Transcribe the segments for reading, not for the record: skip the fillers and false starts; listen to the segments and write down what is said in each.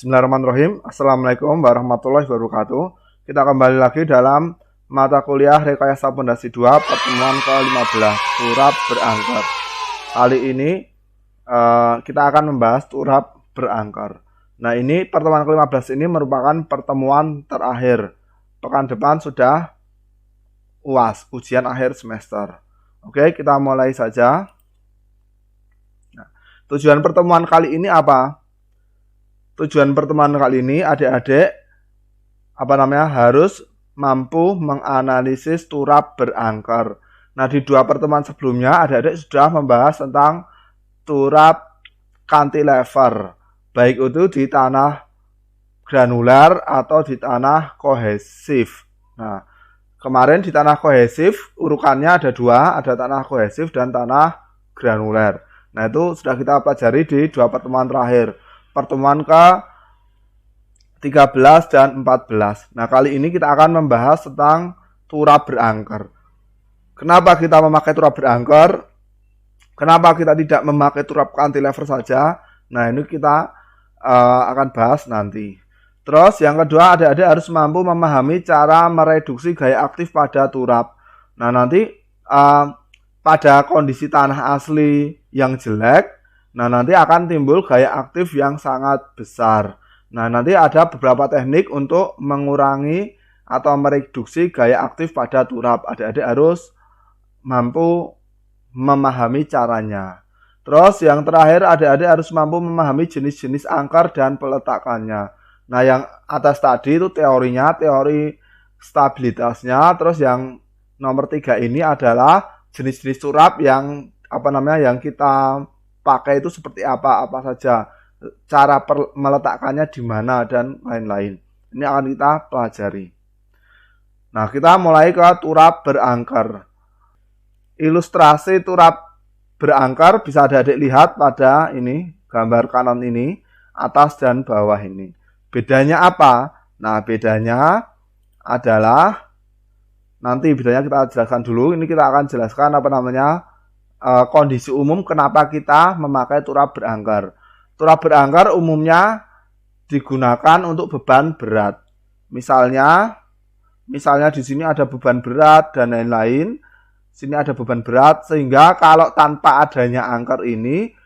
Bismillahirrahmanirrahim. Assalamualaikum warahmatullahi wabarakatuh. Kita kembali lagi dalam mata kuliah Rekayasa Pondasi 2 pertemuan ke-15 turap berangker. Kali ini kita akan membahas turap berangker. Nah, ini pertemuan ke-15 ini merupakan pertemuan terakhir. Pekan depan sudah UAS, ujian akhir semester. Oke, kita mulai saja. Nah, tujuan pertemuan kali ini apa? Tujuan pertemuan kali ini adik-adik harus mampu menganalisis turap berangker. Nah, di dua pertemuan sebelumnya adik-adik sudah membahas tentang turap cantilever, baik itu di tanah granular atau di tanah kohesif. Nah, kemarin di tanah kohesif urukannya ada dua, ada tanah kohesif dan tanah granuler. Nah, itu sudah kita pelajari di dua pertemuan terakhir. Pertemuan ke-13 dan 14. Nah, kali ini kita akan membahas tentang turap berangker. Kenapa kita memakai turap berangker? Kenapa kita tidak memakai turap cantilever saja? Nah, ini kita akan bahas nanti. Terus yang kedua, adik-adik harus mampu memahami cara mereduksi gaya aktif pada turap. Nah, nanti pada kondisi tanah asli yang jelek, nah, nanti akan timbul gaya aktif yang sangat besar. Nah, nanti ada beberapa teknik untuk mengurangi atau mereduksi gaya aktif pada turap. Adik-adik harus mampu memahami caranya. Terus yang terakhir, adik-adik harus mampu memahami jenis-jenis angker dan peletakannya. Nah, yang atas tadi itu teorinya, teori stabilitasnya. Terus yang nomor 3 ini adalah jenis-jenis turap yang yang kita pakai itu seperti apa saja, cara meletakkannya di mana dan lain-lain. Ini akan kita pelajari. Nah, kita mulai ke turap berangker. Ilustrasi turap berangker bisa adik-adik lihat pada ini, gambar kanan ini, atas dan bawah ini. Bedanya apa? Nah, bedanya adalah bedanya kita jelaskan dulu. Ini kita akan jelaskan kondisi umum kenapa kita memakai turap berangker. Turap berangker umumnya digunakan untuk beban berat. Misalnya di sini ada beban berat dan lain-lain. Sini ada beban berat sehingga kalau tanpa adanya angker ini,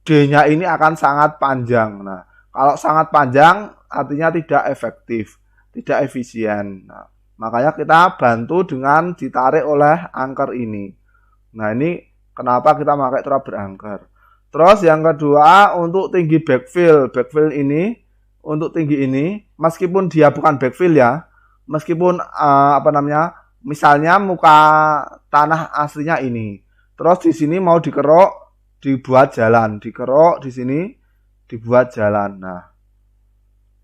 D-nya ini akan sangat panjang. Nah, kalau sangat panjang artinya tidak efektif, tidak efisien. Nah, makanya kita bantu dengan ditarik oleh angker ini. Nah, ini kenapa kita pakai turap berangker. Terus yang kedua, untuk tinggi backfill. Backfill ini, untuk tinggi ini, meskipun dia bukan backfill ya, meskipun misalnya muka tanah aslinya ini. Terus di sini mau dikerok, dibuat jalan. Dikerok di sini, dibuat jalan. Nah,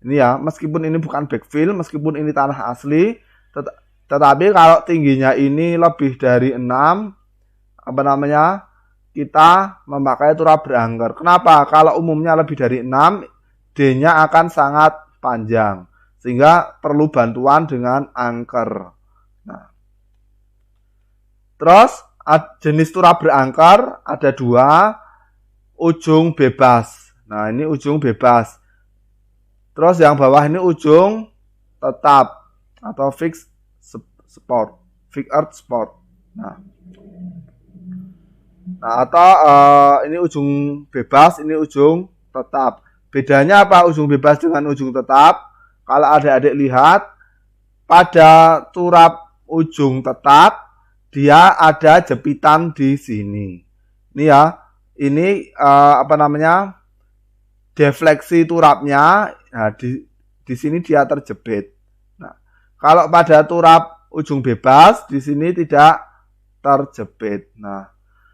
ini ya, meskipun ini bukan backfill, meskipun ini tanah asli, tetapi kalau tingginya ini lebih dari 6, kita memakai turap berangker. Kenapa? Kalau umumnya lebih dari 6, D-nya akan sangat panjang, sehingga perlu bantuan dengan angker. Nah, terus jenis turap berangker ada dua, ujung bebas. Nah, ini ujung bebas. Terus yang bawah ini ujung tetap atau fixed earth support. Nah, atau ini ujung bebas, ini ujung tetap. Bedanya apa ujung bebas dengan ujung tetap? Kalau adik-adik lihat, pada turap ujung tetap, dia ada jepitan di sini. Ini ya, ini defleksi turapnya. Nah, di sini dia terjepit. Nah, kalau pada turap ujung bebas, di sini tidak terjepit. Nah,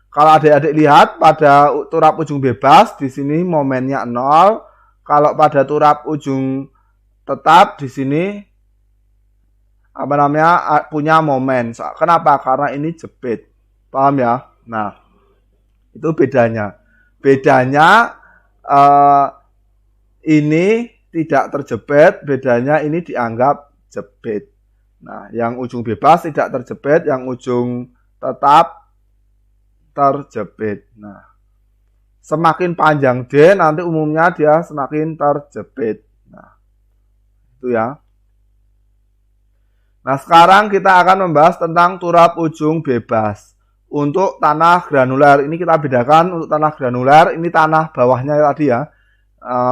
kalau adik-adik lihat pada turap ujung bebas di sini momennya 0. Kalau pada turap ujung tetap di sini punya momen. Kenapa? Karena ini jepit. Paham ya? Nah, itu bedanya. Bedanya ini tidak terjepit, bedanya ini dianggap jepit. Nah, yang ujung bebas tidak terjepit, yang ujung tetap terjepit. Nah, semakin panjang D nanti umumnya dia semakin terjepit. Itu ya. Nah, sekarang kita akan membahas tentang turap ujung bebas. Untuk tanah granuler, ini kita bedakan untuk tanah granuler, ini tanah bawahnya tadi ya.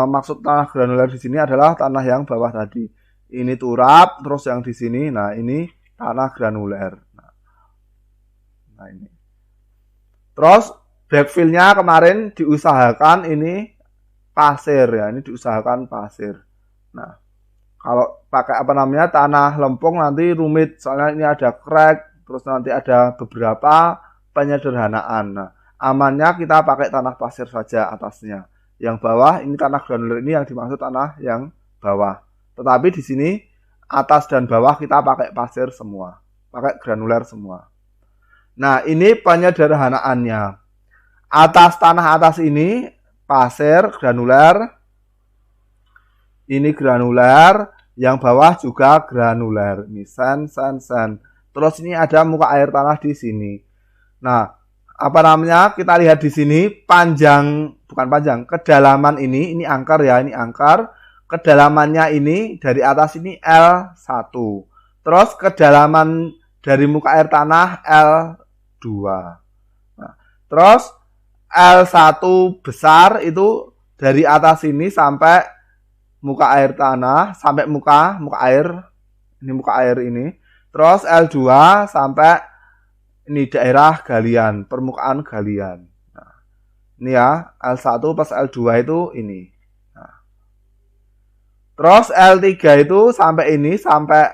Maksud tanah granuler di sini adalah tanah yang bawah tadi. Ini turap, terus yang di sini, nah ini tanah granuler. Nah ini. Terus backfillnya kemarin diusahakan ini pasir ya, ini diusahakan pasir. Nah, kalau pakai tanah lempung nanti rumit, soalnya ini ada crack, terus nanti ada beberapa penyederhanaan. Nah, amannya kita pakai tanah pasir saja atasnya. Yang bawah ini tanah granuler, ini yang dimaksud tanah yang bawah. Tetapi di sini atas dan bawah kita pakai pasir semua, pakai granuler semua. Nah, ini penyederhanaannya. Atas tanah atas ini pasir granuler, ini granuler, yang bawah juga granuler. Ini sand. Terus ini ada muka air tanah di sini. Nah, kita lihat di sini kedalaman ini angkar ya, ini angkar. Kedalamannya ini dari atas ini L1. Terus kedalaman dari muka air tanah L2. Nah, terus L1 besar itu dari atas ini sampai muka air tanah, sampai muka air. Ini muka air ini. Terus L2 sampai ini daerah galian, permukaan galian. Nah, ini ya, L1 plus L2 itu ini. Nah. Terus L3 itu sampai ini, sampai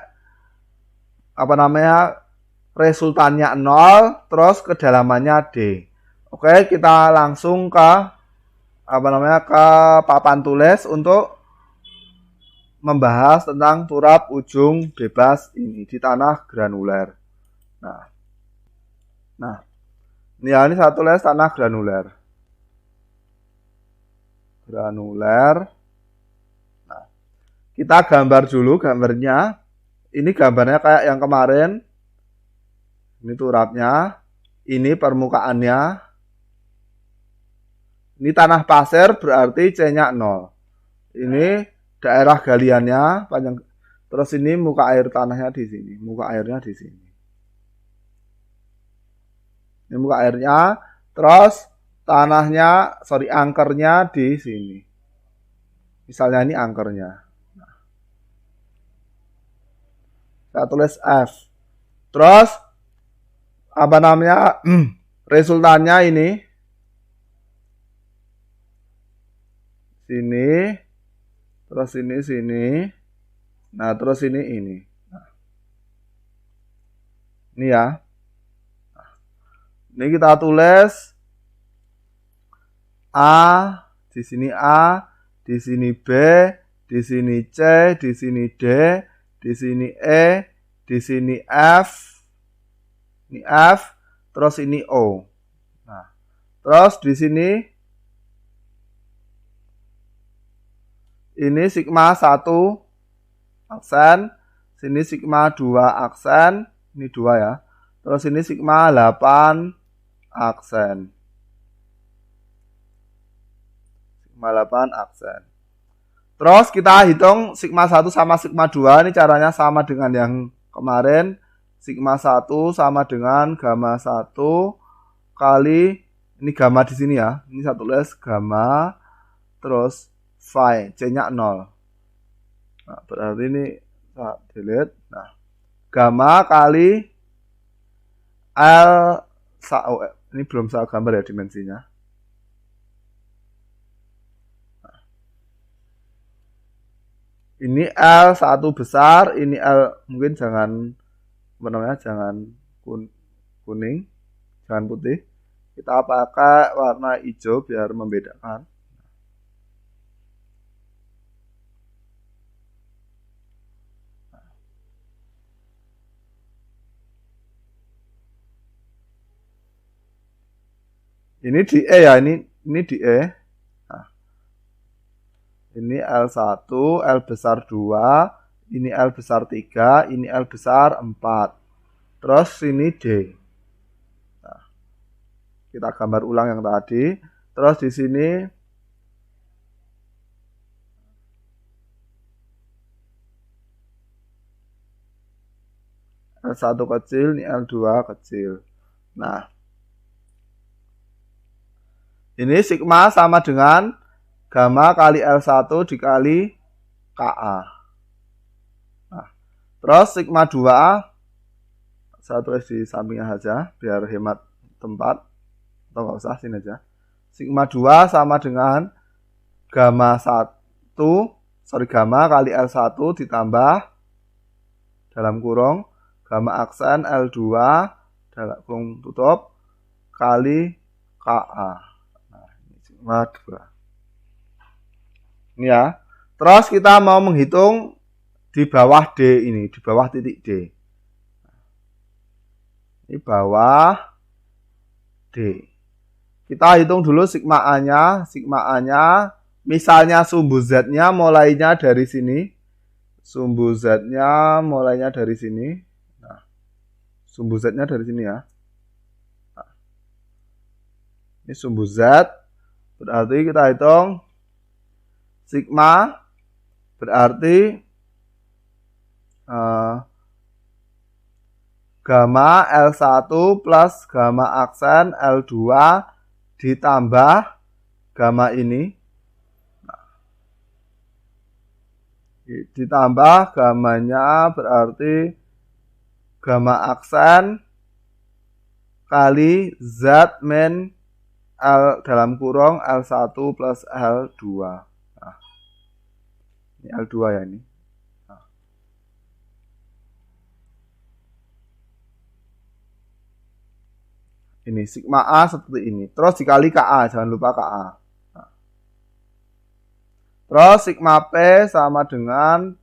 resultannya 0, terus kedalamannya D. Oke, kita langsung ke ke papan tulis untuk membahas tentang turap ujung bebas ini di tanah granuler. Nah, ini saya tulis tanah granuler. Nah, kita gambar dulu gambarnya. Ini gambarnya kayak yang kemarin. Ini turapnya, ini permukaannya. Ini tanah pasir berarti C-nya 0. Ini daerah galiannya panjang. Terus ini muka air tanahnya di sini, muka airnya di sini. Ini muka airnya, terus angkernya di sini. Misalnya ini angkernya. Saya tulis F. Terus resultannya ini sini, terus sini. Nah, terus ini. Nah. Ini ya. Ini kita tulis A, di sini A, di sini B, di sini C, di sini D, di sini E, di sini F. Ini F, terus ini O. Nah, terus di sini ini sigma 1 aksen, sini sigma 2 aksen, ini 2 ya. Terus ini sigma 8 aksen. Sigma 8 aksen. Terus kita hitung sigma 1 sama sigma 2, ini caranya sama dengan yang kemarin. Sigma 1 sama dengan gamma 1 kali, ini gamma di sini ya. Ini saya tulis gamma, terus phi, C-nya 0. Nah, berarti ini saya delete. Nah, gamma kali L, ini belum saya gambar ya dimensinya. Nah, ini L1 besar, ini L mungkin jangan kuning, jangan putih. Kita pakai warna hijau biar membedakan. Ini di E ya, ini di E. Nah, ini L1, L besar 2, ini L besar 3, ini L besar 4. Terus ini D. Nah, kita gambar ulang yang tadi. Terus di sini L1 kecil, ini L2 kecil. Nah, ini sigma sama dengan gamma kali L1 dikali KA. Nah, terus sigma 2, saya tulis di sampingnya saja, biar hemat tempat. Atau nggak usah, sini aja. Sigma 2 sama dengan gamma kali L1 ditambah dalam kurung gamma aksen L2 dalam kurung tutup kali KA. Nah, ini sigma 2. Ini ya. Terus kita mau menghitung di bawah D ini, di bawah titik D. Ini bawah D. Kita hitung dulu sigma A-nya. Sigma A-nya, misalnya sumbu Z-nya mulainya dari sini. Sumbu Z-nya mulainya dari sini. Nah, sumbu Z-nya dari sini ya. Nah, ini sumbu Z. Berarti kita hitung sigma. Berarti gamma L1 plus gamma aksen L2 ditambah gamma ini. Nah, ditambah gammanya berarti gamma aksen kali Z min L dalam kurung L1 plus L2. Nah, ini L2 ya ini. Nah. Ini sigma A seperti ini. Terus dikali KA, jangan lupa KA. Nah. Terus sigma P sama dengan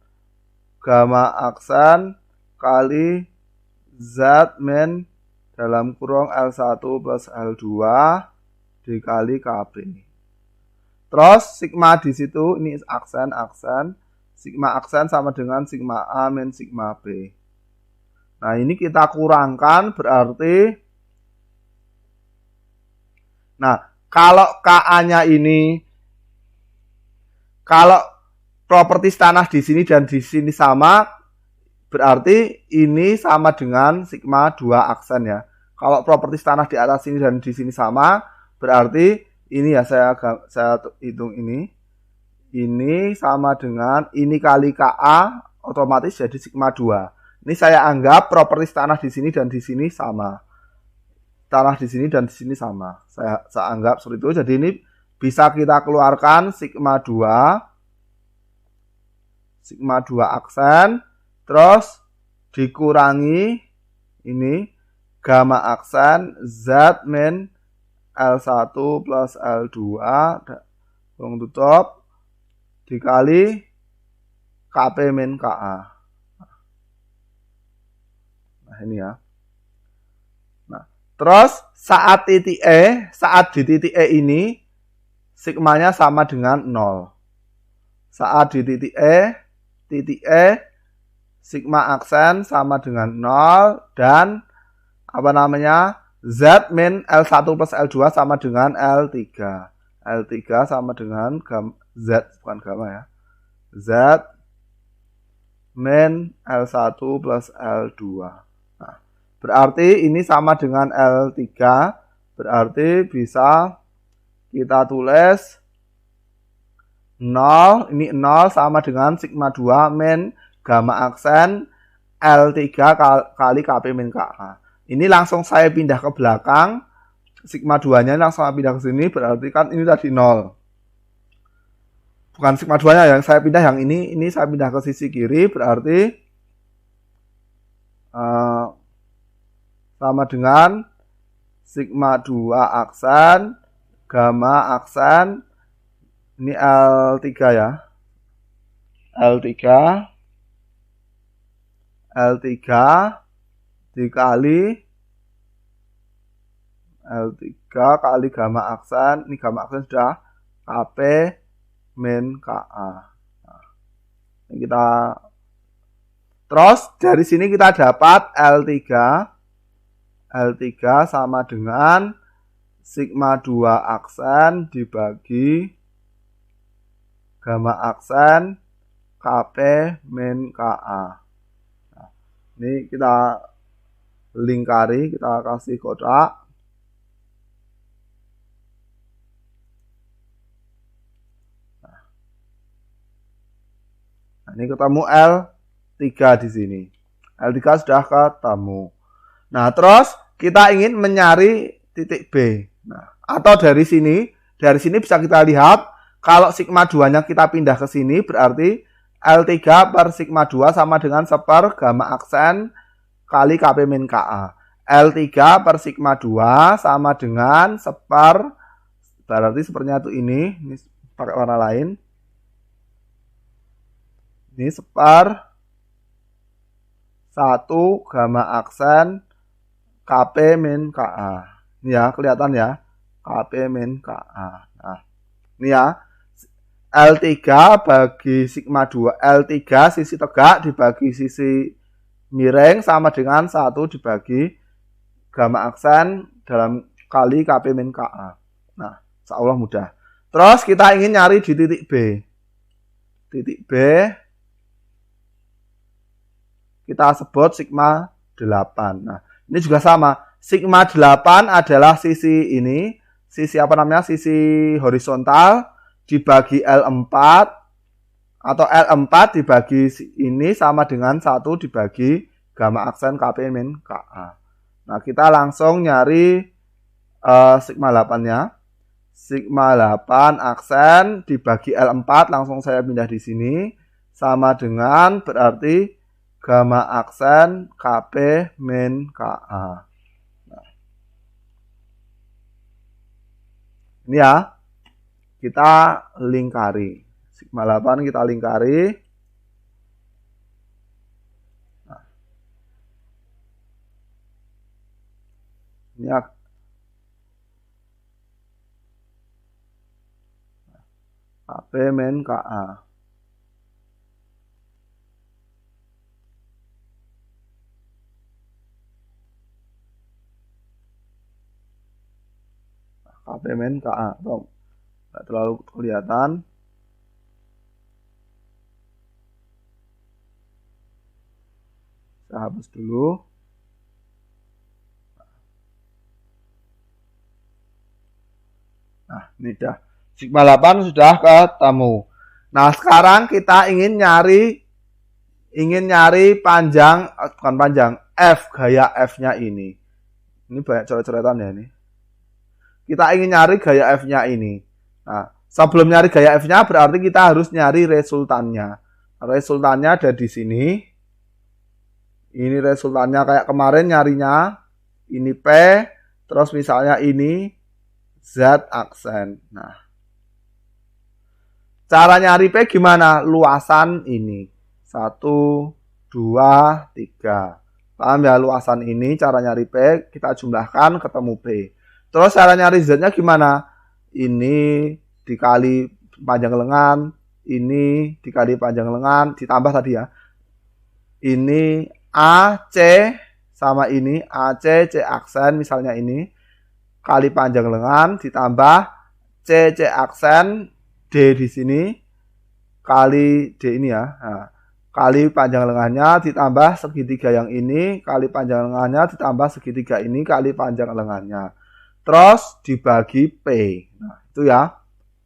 gamma aksen kali Z min dalam kurung L1 plus L2 dikali KB. Terus sigma di situ ini aksen. Sigma aksen sama dengan sigma A min sigma B. Nah, ini kita kurangkan berarti, nah, kalau KA-nya ini, kalau propertis tanah di sini dan di sini sama, berarti ini sama dengan sigma 2 aksen ya. Kalau propertis tanah di atas sini dan di sini sama, berarti ini ya, saya hitung ini. Ini sama dengan ini kali KA, otomatis jadi sigma 2. Ini saya anggap propertis tanah di sini dan di sini sama. Tanah di sini dan di sini sama. Saya anggap seperti itu. Jadi ini bisa kita keluarkan sigma 2 aksen, terus dikurangi ini gamma aksen Z min L1 plus L2 kurung tutup dikali KP min KA. Nah, ini ya. Terus saat di titik E ini sigmanya sama dengan 0. Saat di titik E sigma aksen sama dengan 0 dan Z min L1 plus L2 sama dengan L3. L3 sama dengan Z, bukan gamma ya. Z min L1 plus L2. Berarti ini sama dengan L3, berarti bisa kita tulis 0, ini 0 sama dengan sigma 2 min gamma aksen L3 kali KP min KA. Ini langsung saya pindah ke belakang, sigma 2-nya langsung saya pindah ke sini, berarti kan ini tadi 0. Bukan sigma 2-nya yang saya pindah, yang ini saya pindah ke sisi kiri, berarti sama dengan sigma 2 aksen, gamma aksen, ini L3 ya. L3 dikali L3 kali gamma aksen, ini gamma aksen sudah KP min KA. Nah, ini kita, terus dari sini kita dapat L3 sama dengan sigma 2 aksen dibagi gamma aksen KP min KA. Nah, ini kita lingkari, kita kasih kotak. Nah, ini ketemu L3 di sini. L3 sudah ketemu. Nah, terus kita ingin mencari titik B. Nah, atau dari sini bisa kita lihat kalau sigma 2-nya kita pindah ke sini berarti L3 per sigma 2 sama dengan seper gamma aksen kali Kp min Ka. L3 per sigma 2 sama dengan seper, berarti sepernya itu ini pakai warna lain. Ini seper 1 gamma aksen Kp min Ka. Ini ya, kelihatan ya. Kp min Ka. Nah, ini ya. L3 bagi sigma 2. L3 sisi tegak dibagi sisi miring sama dengan 1 dibagi gamma aksen dalam kali Kp min Ka. Nah, insyaallah mudah. Terus kita ingin nyari di titik B. Titik B kita sebut sigma 8. Nah, ini juga sama. Sigma 8 adalah sisi ini, sisi apa namanya? Sisi horizontal dibagi L4 atau L4 dibagi ini sama dengan 1 dibagi gamma aksen Kp min Ka. Nah, kita langsung nyari sigma 8-nya. Sigma 8 aksen dibagi L4, langsung saya pindah di sini, sama dengan berarti gamma aksen Kp min Ka. Nah, ini ya, kita lingkari. Sigma 8 kita lingkari. Nah, ini Kp min Ka. Kp min Ka. Nggak terlalu kelihatan. Saya hapus dulu. Nah, ini dah. Sigma 8 sudah ketemu. Nah, sekarang kita ingin nyari panjang, bukan panjang, F, gaya F-nya ini. Ini banyak coret-coretan ya ini. Kita ingin nyari gaya F-nya ini. Nah, sebelum nyari gaya F-nya berarti kita harus nyari resultannya. Resultannya ada di sini. Ini resultannya kayak kemarin nyarinya. Ini P, terus misalnya ini Z aksen. Nah, cara nyari P gimana? Luasan ini. 1, 2, 3. Paham ya, luasan ini cara nyari P, kita jumlahkan ketemu P. Terus cara nyari Z-nya gimana? Ini dikali panjang lengan, ini dikali panjang lengan, ditambah tadi ya. Ini AC sama ini, AC, C aksen misalnya ini, kali panjang lengan, ditambah C, C aksen, D di sini, kali D ini ya. Nah, kali panjang lengannya ditambah segitiga yang ini, kali panjang lengannya ditambah segitiga ini, kali panjang lengannya. Terus dibagi P. Nah, itu ya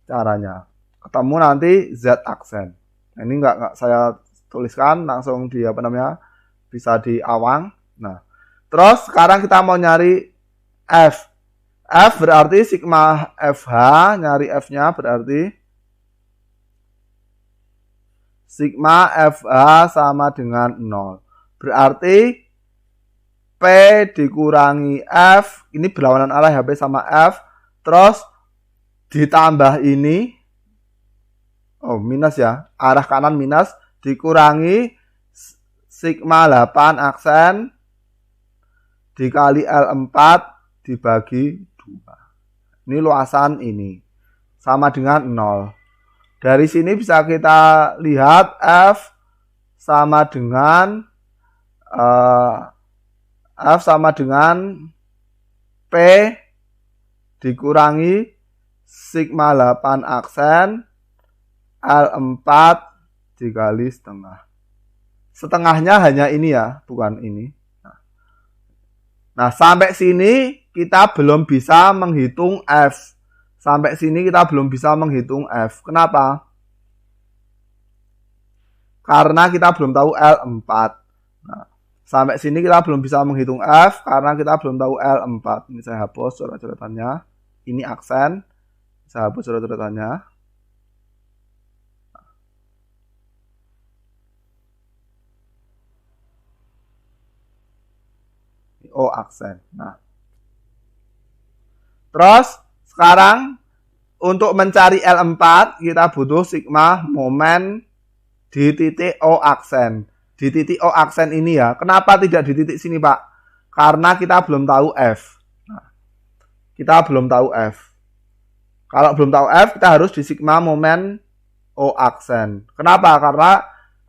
caranya. Ketemu nanti Z aksen. Nah, ini enggak saya tuliskan, langsung di apa namanya? Bisa di awang. Nah, terus sekarang kita mau nyari F. F berarti sigma FH, nyari F-nya berarti sigma FH sama dengan 0. Berarti P dikurangi F, ini berlawanan arah ya, P sama F, terus ditambah ini, oh minus ya, arah kanan minus, dikurangi sigma 8 aksen dikali L4 dibagi 2. Ini luasan ini, sama dengan 0. Dari sini bisa kita lihat F sama dengan P dikurangi sigma 8 aksen L4 dikali setengah. Setengahnya hanya ini ya, bukan ini. Nah, Nah, sampai sini kita belum bisa menghitung F. Sampai sini kita belum bisa menghitung F. Kenapa? Karena kita belum tahu L4. Nah, sampai sini kita belum bisa menghitung F karena kita belum tahu L4. Ini saya hapus coret-coretannya. Ini aksen. Saya hapus coret-coretannya. O aksen. Nah, terus sekarang untuk mencari L4 kita butuh sigma momen di titik O aksen. Di titik O aksen ini ya. Kenapa tidak di titik sini, Pak? Karena kita belum tahu F. Nah, kita belum tahu F. Kalau belum tahu F, kita harus di sigma momen O aksen. Kenapa? Karena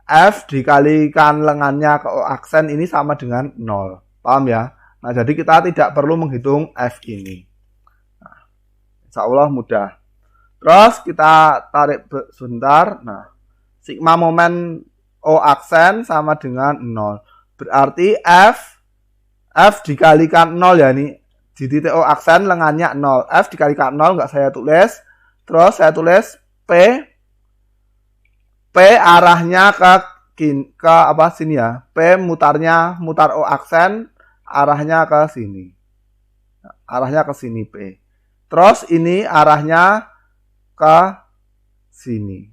F dikalikan lengannya ke O aksen ini sama dengan 0. Paham ya? Nah, jadi kita tidak perlu menghitung F ini. Nah, insya Allah mudah. Terus kita tarik sebentar. Nah, sigma momen O aksen sama dengan 0. Berarti F dikalikan 0 ya ini. Di titik O aksen lengannya 0. F dikalikan 0 nggak saya tulis. Terus saya tulis P arahnya ke apa sini ya. P mutar O aksen arahnya ke sini. Arahnya ke sini P. Terus ini arahnya ke sini.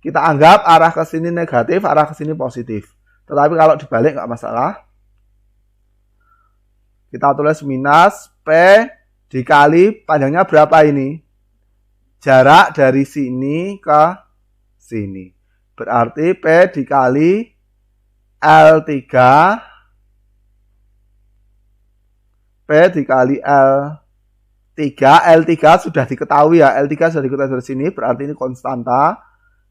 Kita anggap arah ke sini negatif, arah ke sini positif. Tetapi kalau dibalik nggak masalah. Kita tulis minus P dikali panjangnya berapa ini? Jarak dari sini ke sini. Berarti P dikali L3 P dikali L3 sudah diketahui ya. L3 sudah diketahui dari sini, berarti ini konstanta.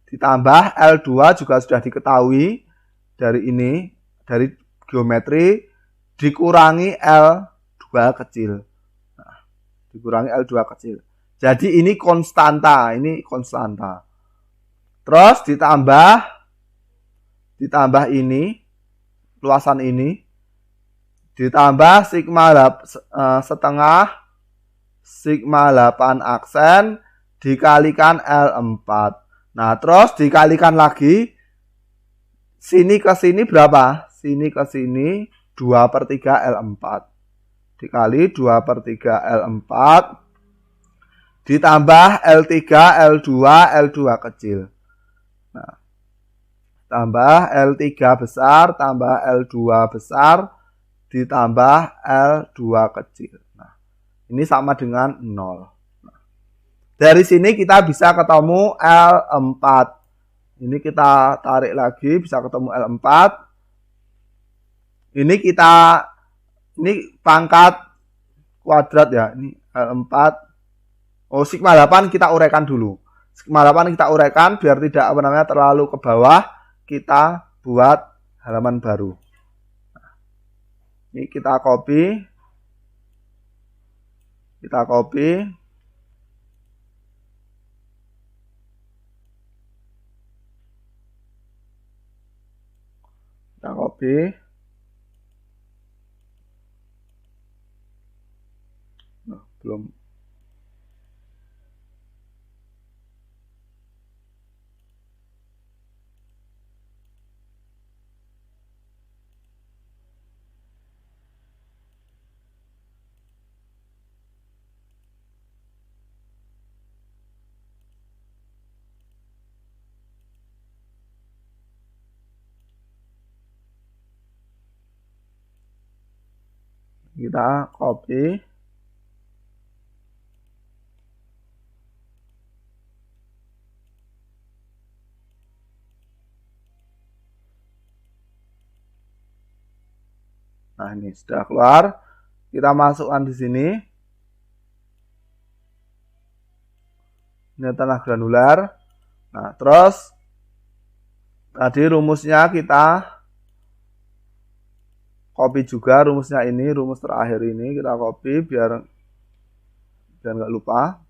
Ditambah L2 juga sudah diketahui dari ini, dari geometri, dikurangi L2 kecil. Nah, dikurangi L2 kecil. Jadi ini konstanta, Terus ditambah ini, luasan ini, ditambah setengah sigma 8 aksen dikalikan L4. Nah, terus dikalikan lagi sini ke sini berapa? Sini ke sini 2/3 L4 dikali 2/3 L4 ditambah L3, L2 kecil. Nah, tambah L3 besar, tambah L2 besar, ditambah L2 kecil. Nah, ini sama dengan 0. Nah, dari sini kita bisa ketemu L4. Ini kita tarik lagi, bisa ketemu L4. Ini pangkat kuadrat ya. Ini L4. Oh, sigma 8 kita uraikan dulu. Sigma 8 kita uraikan biar tidak terlalu ke bawah. Kita buat halaman baru. Nah, ini kita copy. Kita copy. Nah, belum. Kita copy. Nah, ini sudah keluar. Kita masukkan di sini. Ini tanah granular. Nah, terus tadi rumusnya kita copy juga, rumusnya ini, rumus terakhir ini kita copy biar nggak lupa.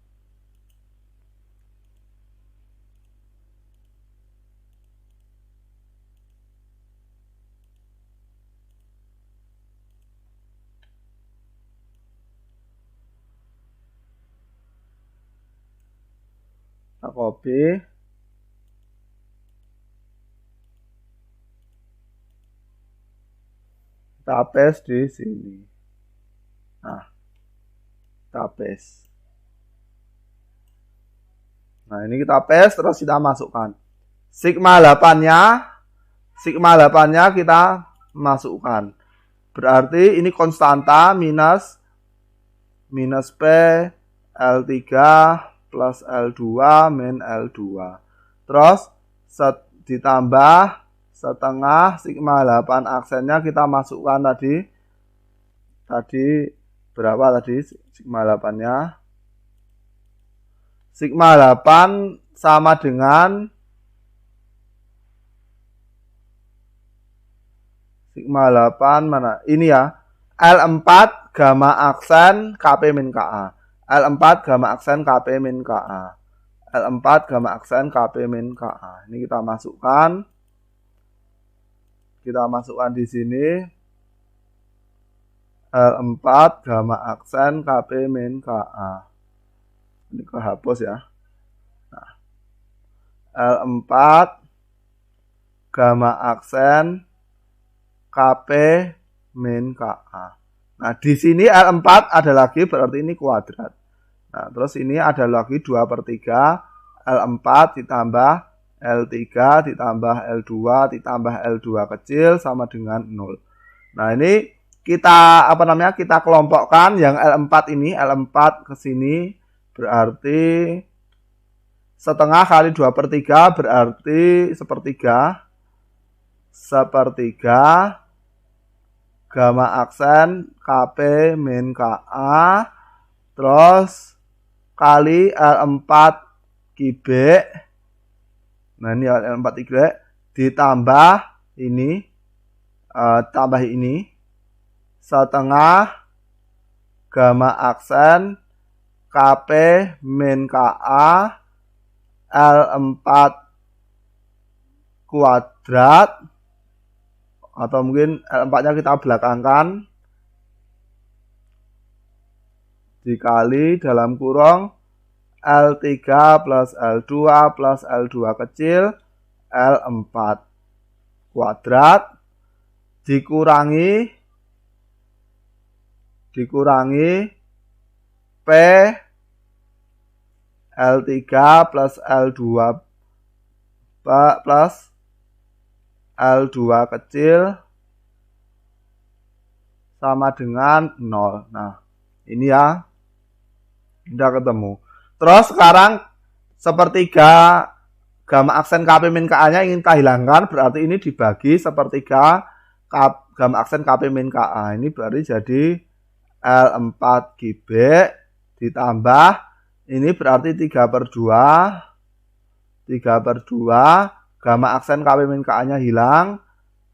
copy. Kita paste di sini. Nah, kita paste. Nah, ini kita paste terus kita masukkan. Sigma 8-nya kita masukkan. Berarti ini konstanta minus P L3 plus L2 min L2. Terus ditambah setengah sigma 8 aksennya kita masukkan tadi berapa tadi sigma 8-nya? Sigma 8 sama dengan sigma 8 mana? Ini ya. L4 gamma aksen KP min KA. L4 gamma aksen KP min KA. L4 gamma aksen KP min KA. Ini kita masukkan. Kita masukkan di sini. L4 gamma aksen KP min KA. Ini kehapus ya. Nah, L4 gamma aksen KP min KA. Nah, di sini L4 ada lagi berarti ini kuadrat. Nah, terus ini ada lagi 2/3 L4 ditambah L3 ditambah L2 ditambah L2 kecil sama dengan 0. Nah, ini kita kita kelompokkan yang L4 ini, L4 ke sini berarti setengah kali 2/3 berarti sepertiga gamma aksen KP min KA terus kali L4 kibik. Nah, ini L4 kibik ditambah ini setengah gamma aksen KP min KA L4 kuadrat, atau mungkin L4-nya kita belakangkan, dikali dalam kurung L3 plus L2 plus L2 kecil L4 kuadrat dikurangi P L3 plus L2 plus L2 kecil sama dengan 0. Nah, ini ya. Udah ketemu. Terus sekarang sepertiga gamma aksen KP min KA-nya ingin kita hilangkan, berarti ini dibagi sepertiga gamma aksen KP min KA. Ini berarti jadi L4 kibik ditambah ini berarti 3/2 gamma aksen KP min KA-nya hilang,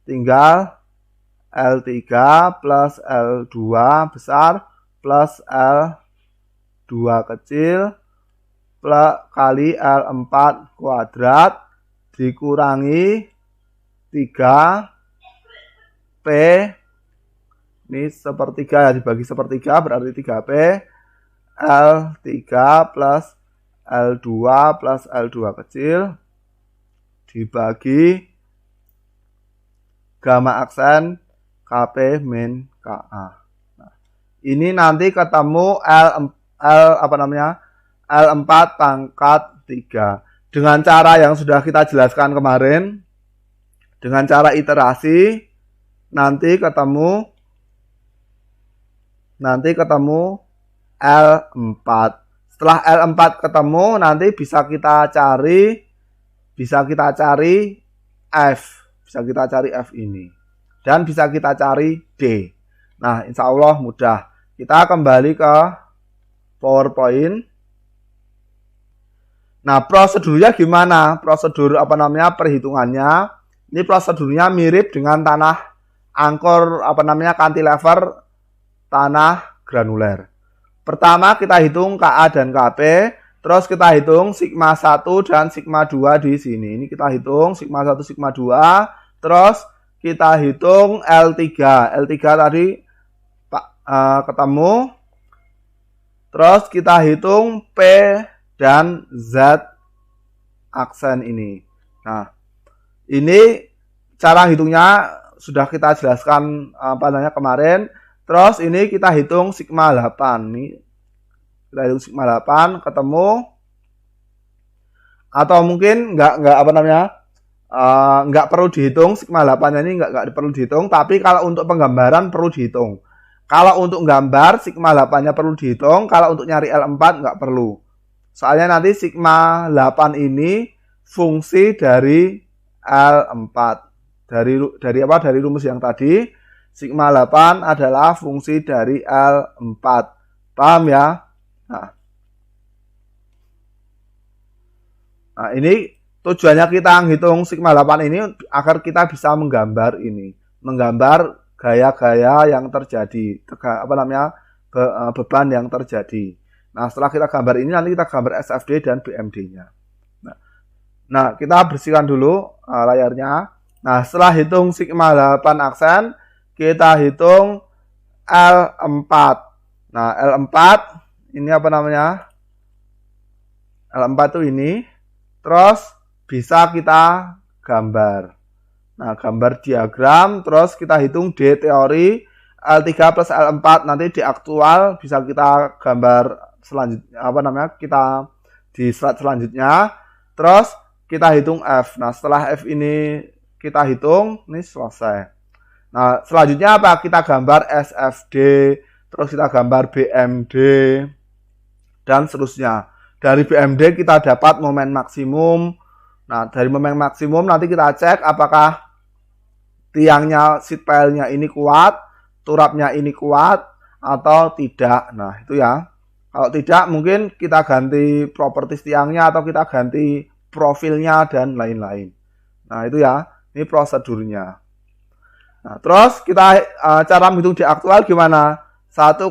tinggal L3 plus L2 besar plus L2 kecil plus kali L4 kuadrat dikurangi 3P, ini sepertiga ya, dibagi sepertiga berarti 3P L3 plus L2 plus L2 kecil dibagi gamma aksen KP min KA. Nah, ini nanti ketemu L4 pangkat 3. Dengan cara yang sudah kita jelaskan kemarin, dengan cara iterasi, nanti ketemu L4. Setelah L4 ketemu, nanti bisa kita cari F. Bisa kita cari F ini. Dan bisa kita cari D. Nah, insya Allah mudah. Kita kembali ke PowerPoint. Nah, prosedurnya gimana? Prosedur perhitungannya. Ini prosedurnya mirip dengan tanah angkor cantilever tanah granuler. Pertama kita hitung KA dan KP, terus kita hitung sigma 1 dan sigma 2 di sini. Ini kita hitung sigma 1 sigma 2, terus kita hitung L3. L3 tadi ketemu. Terus kita hitung P dan Z aksen ini. Nah, ini cara hitungnya sudah kita jelaskan kemarin. Terus ini kita hitung sigma 8 nih. Kita hitung sigma 8 ketemu, atau mungkin nggak perlu dihitung sigma 8 ini, nggak perlu dihitung, tapi kalau untuk penggambaran perlu dihitung. Kalau untuk gambar sigma 8-nya perlu dihitung, kalau untuk nyari L4 nggak perlu. Soalnya nanti sigma 8 ini fungsi dari L4. Dari rumus yang tadi, sigma 8 adalah fungsi dari L4. Paham ya? Nah, ini tujuannya kita menghitung sigma 8 ini agar kita bisa menggambar ini. Menggambar gaya-gaya yang terjadi, beban yang terjadi. Nah, setelah kita gambar ini, nanti kita gambar SFD dan BMD-nya. Nah, kita bersihkan dulu layarnya. Nah, setelah hitung sigma 8 aksen, kita hitung L4. Nah, L4 ini L4 itu ini. Terus bisa kita gambar. Nah, gambar diagram, terus kita hitung D teori, L3 plus L4, nanti di aktual bisa kita gambar selanjutnya, kita di slide selanjutnya. Terus kita hitung F. Nah, setelah F ini kita hitung, ini selesai. Nah, selanjutnya apa? Kita gambar SFD, terus kita gambar BMD, dan seterusnya. Dari BMD kita dapat momen maksimum. Nah, dari momen maksimum nanti kita cek apakah tiangnya, sheet pile-nya ini kuat, turapnya ini kuat, atau tidak. Nah, itu ya. Kalau tidak, mungkin kita ganti properties tiangnya, atau kita ganti profilnya, dan lain-lain. Nah, itu ya. Ini prosedurnya. Nah, terus kita cara menghitung D aktual gimana? 1,3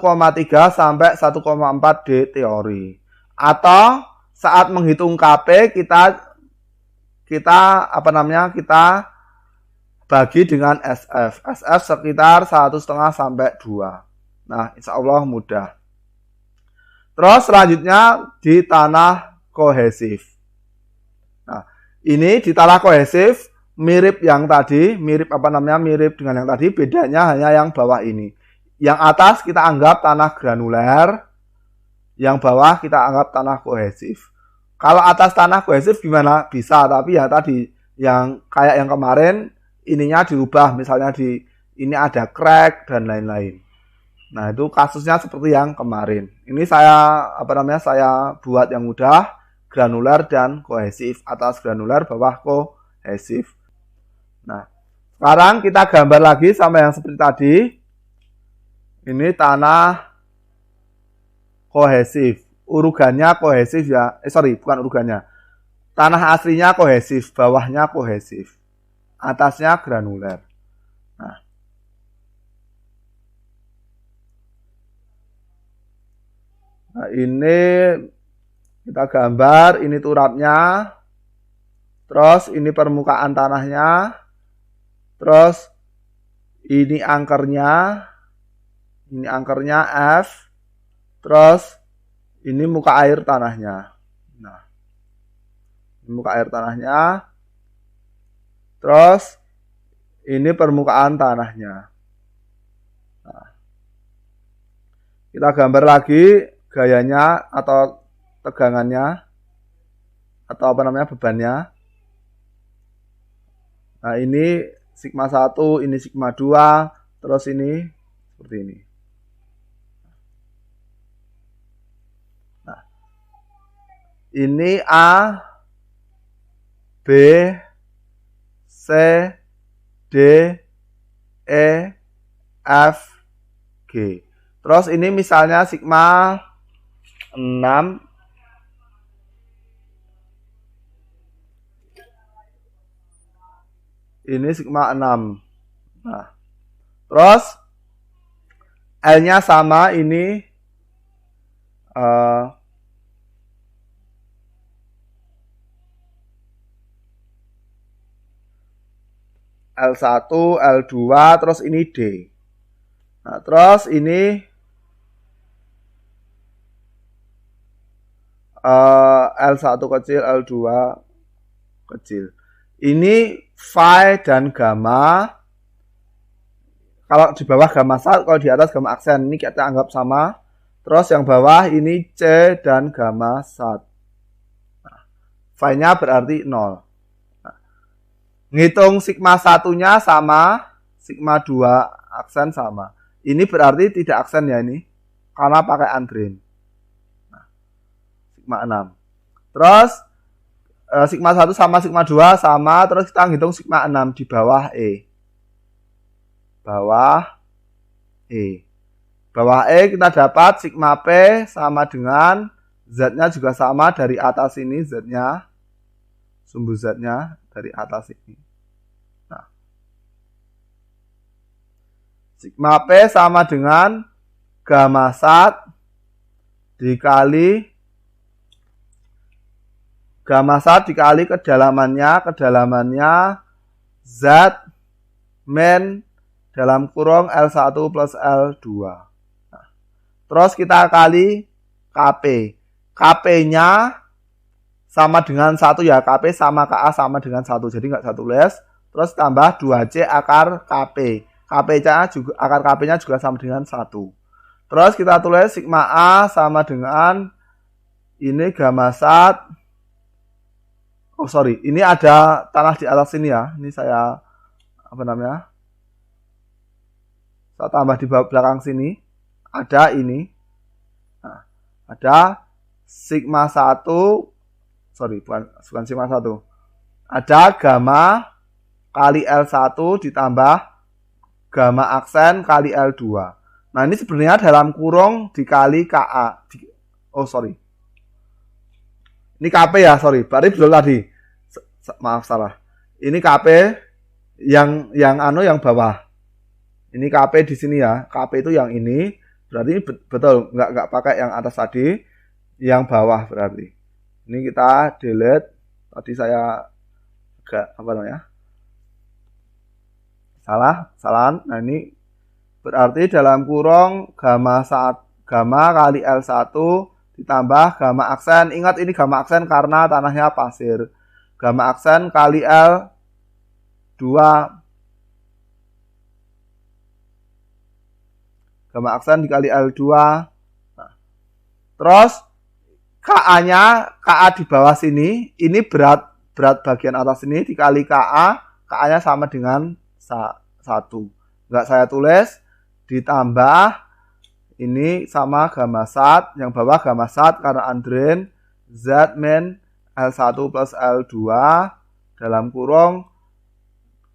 sampai 1,4 D teori. Atau saat menghitung KP kita bagi dengan SF. SF sekitar 1,5 sampai 2. Nah, insya Allah mudah. Terus selanjutnya di tanah kohesif. Nah, ini di tanah kohesif mirip yang tadi, mirip dengan yang tadi, bedanya hanya yang bawah ini. Yang atas kita anggap tanah granuler, yang bawah kita anggap tanah kohesif. Kalau atas tanah kohesif gimana? Bisa, tapi ya tadi yang kayak yang kemarin ininya dirubah, misalnya ini ada crack dan lain-lain. Nah, itu kasusnya seperti yang kemarin. Ini saya buat yang mudah, granuler dan kohesif. Atas granuler, bawah kohesif. Nah, sekarang kita gambar lagi sama yang seperti tadi. Ini tanah kohesif. Urugannya kohesif ya. Bukan urugannya. Tanah aslinya kohesif, bawahnya kohesif. Atasnya granuler. Nah, ini kita gambar, ini turapnya. Terus ini permukaan tanahnya. Terus ini angkernya. Ini angkernya F. Terus ini muka air tanahnya. Nah, ini muka air tanahnya. Terus ini permukaan tanahnya. Nah, kita gambar lagi gayanya atau tegangannya atau bebannya. Nah, ini sigma 1, ini sigma 2, terus ini seperti ini. Nah, ini A, B, C, D, E, F, G. Terus ini misalnya sigma 6. Ini sigma 6. Nah, terus L-nya sama, ini L1, L2, terus ini D. Nah, terus ini L1 kecil, L2 kecil. Ini phi dan gamma. Kalau di bawah gamma sat, kalau di atas gamma aksen. Ini kita anggap sama. Terus yang bawah ini C dan gamma sat. Nah, phi-nya berarti 0. Nah, ngitung sigma satunya sama, sigma 2 aksen sama. Ini berarti tidak aksen ya ini. Karena pakai undrain. Nah, sigma 6. Terus sigma 1 sama sigma 2 sama. Terus kita ngitung sigma 6 di bawah E. Bawah E. Bawah E kita dapat sigma P sama dengan Z-nya juga sama dari atas ini, Z-nya, sumbu Z-nya dari atas ini. Nah, sigma P sama dengan gamma sat dikali kedalamannya Z min dalam kurung L1 plus L2. Terus kita kali KP. KP-nya sama dengan 1 ya. KP sama KA sama dengan 1. Jadi nggak saya tulis. Terus tambah 2C akar KP. Akar KP-nya juga sama dengan 1. Terus kita tulis sigma A sama dengan ini gamma sat. Oh sorry, ini ada tanah di atas sini ya. Ini saya saya tambah di belakang sini. Ada ini. Nah, ada sigma 1. Sorry, bukan sigma 1. Ada gamma kali L1 ditambah gamma aksen kali L2. Nah, ini sebenarnya dalam kurung dikali KA. Ini KP ya, sorry. Berarti betul tadi. Maaf salah. Ini KP yang bawah. Ini KP di sini ya. KP itu yang ini. Berarti betul, nggak pakai yang atas tadi, yang bawah berarti. Ini kita delete. Tadi saya salah. Nah ini berarti dalam kurung gamma kali L1 ditambah gamma aksen. Ingat ini gamma aksen karena tanahnya pasir. Gamma aksen kali L2. Gamma aksen dikali L2. Nah, terus KA-nya, KA di bawah sini, ini berat bagian atas ini dikali KA, KA-nya sama dengan 1. Enggak saya tulis, ditambah ini sama gamma sat, yang bawah gamma sat karena undrain, Z min L1 plus L2 dalam kurung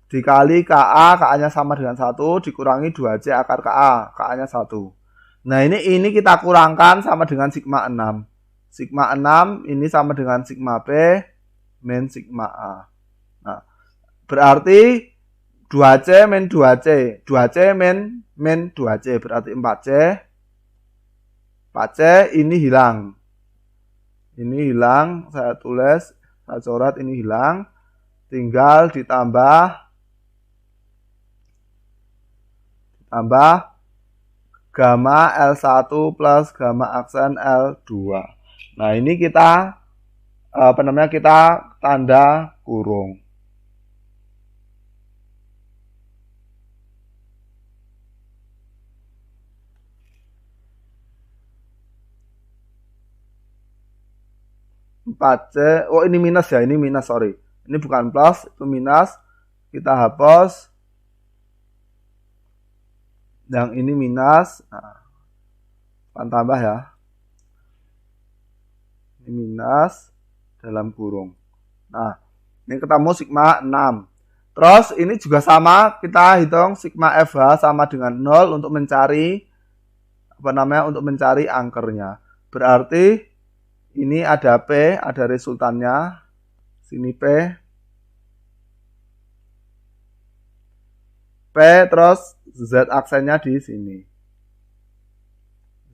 dikali KA, KA-nya sama dengan 1, dikurangi 2C akar KA, KA-nya 1. Nah, ini kita kurangkan sama dengan sigma 6. Sigma 6 ini sama dengan sigma P min sigma A. Nah, berarti 2C min 2C. 2C min 2C, berarti 4C. 4C ini hilang. Ini hilang, saya tulis, saya coret ini hilang. Tinggal ditambah gamma L1 plus gamma aksen L2. Nah, ini kita kita tanda kurung. Oh ini minus ya, ini minus, sorry. Ini bukan plus, itu minus. Kita hapus. Yang ini minus. Nah, akan tambah ya. Ini minus dalam kurung. Nah, ini ketemu sigma 6. Terus ini juga sama, kita hitung sigma FH sama dengan 0 untuk mencari untuk mencari angkernya. Berarti ini ada P, ada resultannya. Sini P. Terus Z aksennya di sini.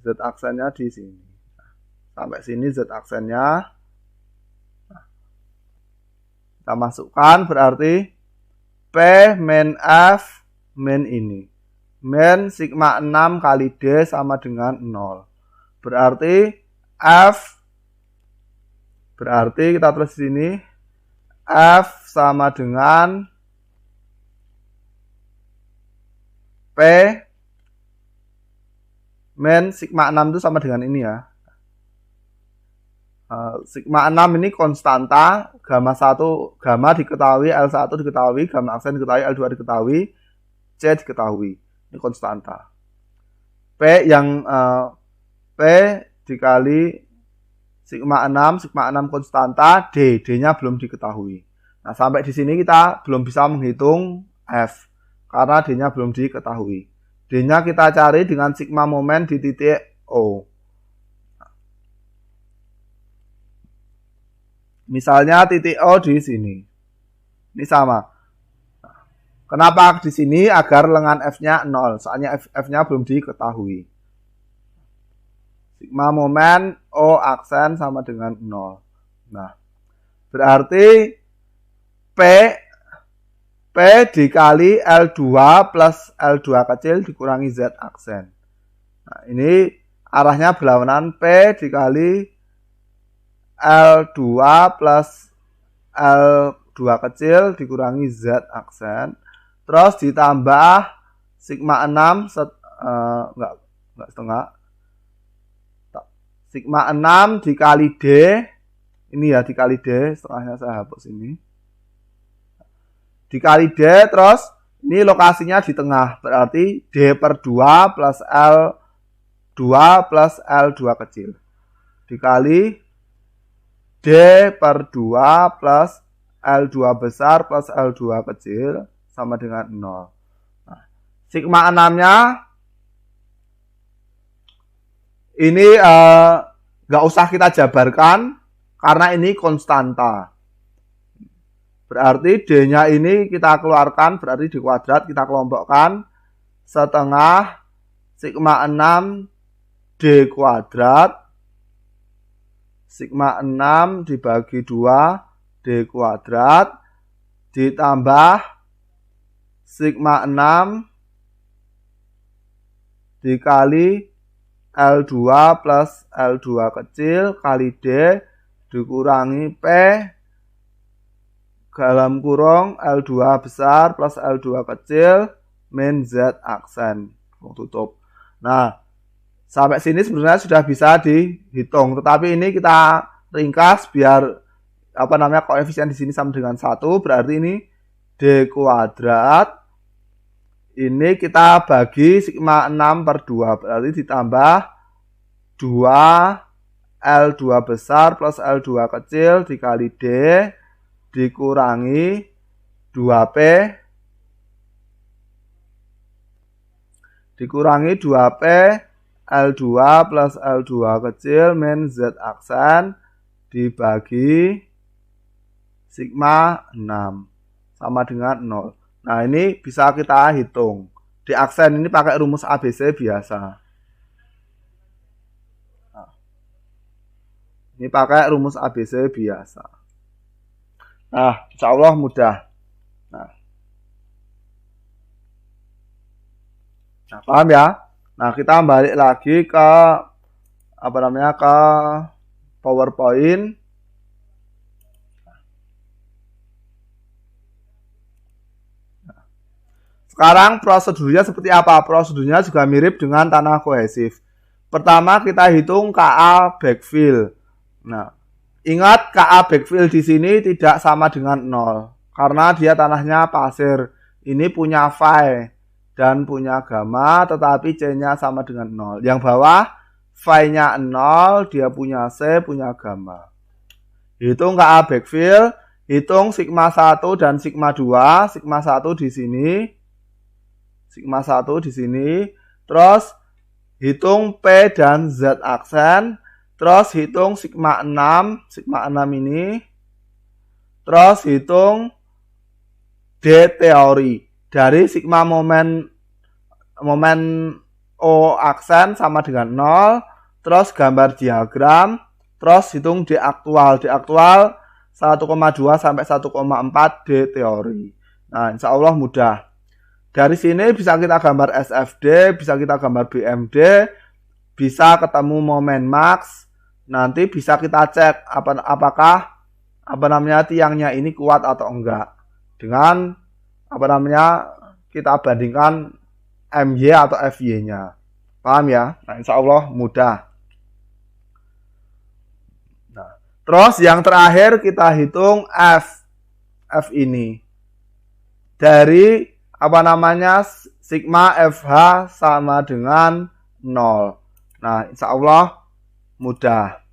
Z aksennya di sini. Sampai sini Z aksennya. Kita masukkan berarti P min F min ini. Min sigma 6 kali D sama dengan 0. Berarti F, berarti kita tulis di sini F sama dengan P min sigma 6 itu sama dengan ini ya. Sigma 6 ini konstanta, gamma diketahui, L1 diketahui, gamma aksen diketahui, L2 diketahui, C diketahui. Ini konstanta. P dikali sigma 6 konstanta, D-nya belum diketahui. Nah, sampai di sini kita belum bisa menghitung F karena D-nya belum diketahui. D-nya kita cari dengan sigma momen di titik O. Misalnya titik O di sini. Ini sama. Kenapa di sini? Agar lengan F-nya 0. Soalnya F-nya belum diketahui. Sigma momen O aksen sama dengan 0. Nah, berarti P dikali L2 plus L2 kecil dikurangi Z aksen. Nah, ini arahnya berlawanan. P dikali L2 plus L2 kecil dikurangi Z aksen. Terus ditambah sigma 6 enggak setengah. Sigma 6 dikali D. Ini ya dikali D, setengahnya saya hapus ini. Dikali D, terus ini lokasinya di tengah. Berarti D per 2 plus L2 plus L2 kecil. Dikali D per 2 plus L2 besar plus L2 kecil sama dengan 0. Nah, sigma 6-nya ini nggak usah kita jabarkan karena ini konstanta. Berarti D-nya ini kita keluarkan, berarti di kuadrat kita kelompokkan setengah sigma 6 D kuadrat. Sigma 6 dibagi 2 D kuadrat ditambah sigma 6 dikali L2 plus L2 kecil kali D dikurangi P dalam kurung L2 besar plus L2 kecil min Z aksen. Tutup. Nah, sampai sini sebenarnya sudah bisa dihitung, tetapi ini kita ringkas biar koefisien di sini sama dengan 1, berarti ini D kuadrat. Ini kita bagi sigma 6 per 2, berarti ditambah 2 L2 besar plus L2 kecil dikali D dikurangi 2P dikurangi 2P L2 plus L2 kecil min Z aksen dibagi sigma 6 sama dengan 0. Nah, ini bisa kita hitung. Di aksen ini pakai rumus ABC biasa. Nah, ini pakai rumus ABC biasa. Nah, insya Allah mudah. Nah, paham ya? Nah, kita balik lagi ke ke PowerPoint. Sekarang prosedurnya seperti apa? Prosedurnya juga mirip dengan tanah kohesif. Pertama kita hitung KA backfill. Nah, ingat KA backfill di sini tidak sama dengan 0 karena dia tanahnya pasir. Ini punya phi dan punya gamma, tetapi C-nya sama dengan 0. Yang bawah phi-nya 0, dia punya C, punya gamma. Hitung KA backfill, hitung sigma 1 dan sigma 2. Sigma 1 di sini. Sigma 1 di sini. Terus hitung P dan Z aksen. Terus hitung sigma 6. Sigma 6 ini. Terus hitung D teori. Dari sigma momen O aksen sama dengan 0. Terus gambar diagram. Terus hitung D aktual. D aktual 1,2 sampai 1,4 D teori. Nah, insya Allah mudah. Dari sini bisa kita gambar SFD, bisa kita gambar BMD, bisa ketemu momen max. Nanti bisa kita cek apakah tiangnya ini kuat atau enggak. Dengan kita bandingkan MY atau FY-nya. Paham ya? Nah, insya Allah mudah. Nah, terus yang terakhir kita hitung F. F ini. Dari sigma FH sama dengan 0. Nah, insya Allah mudah.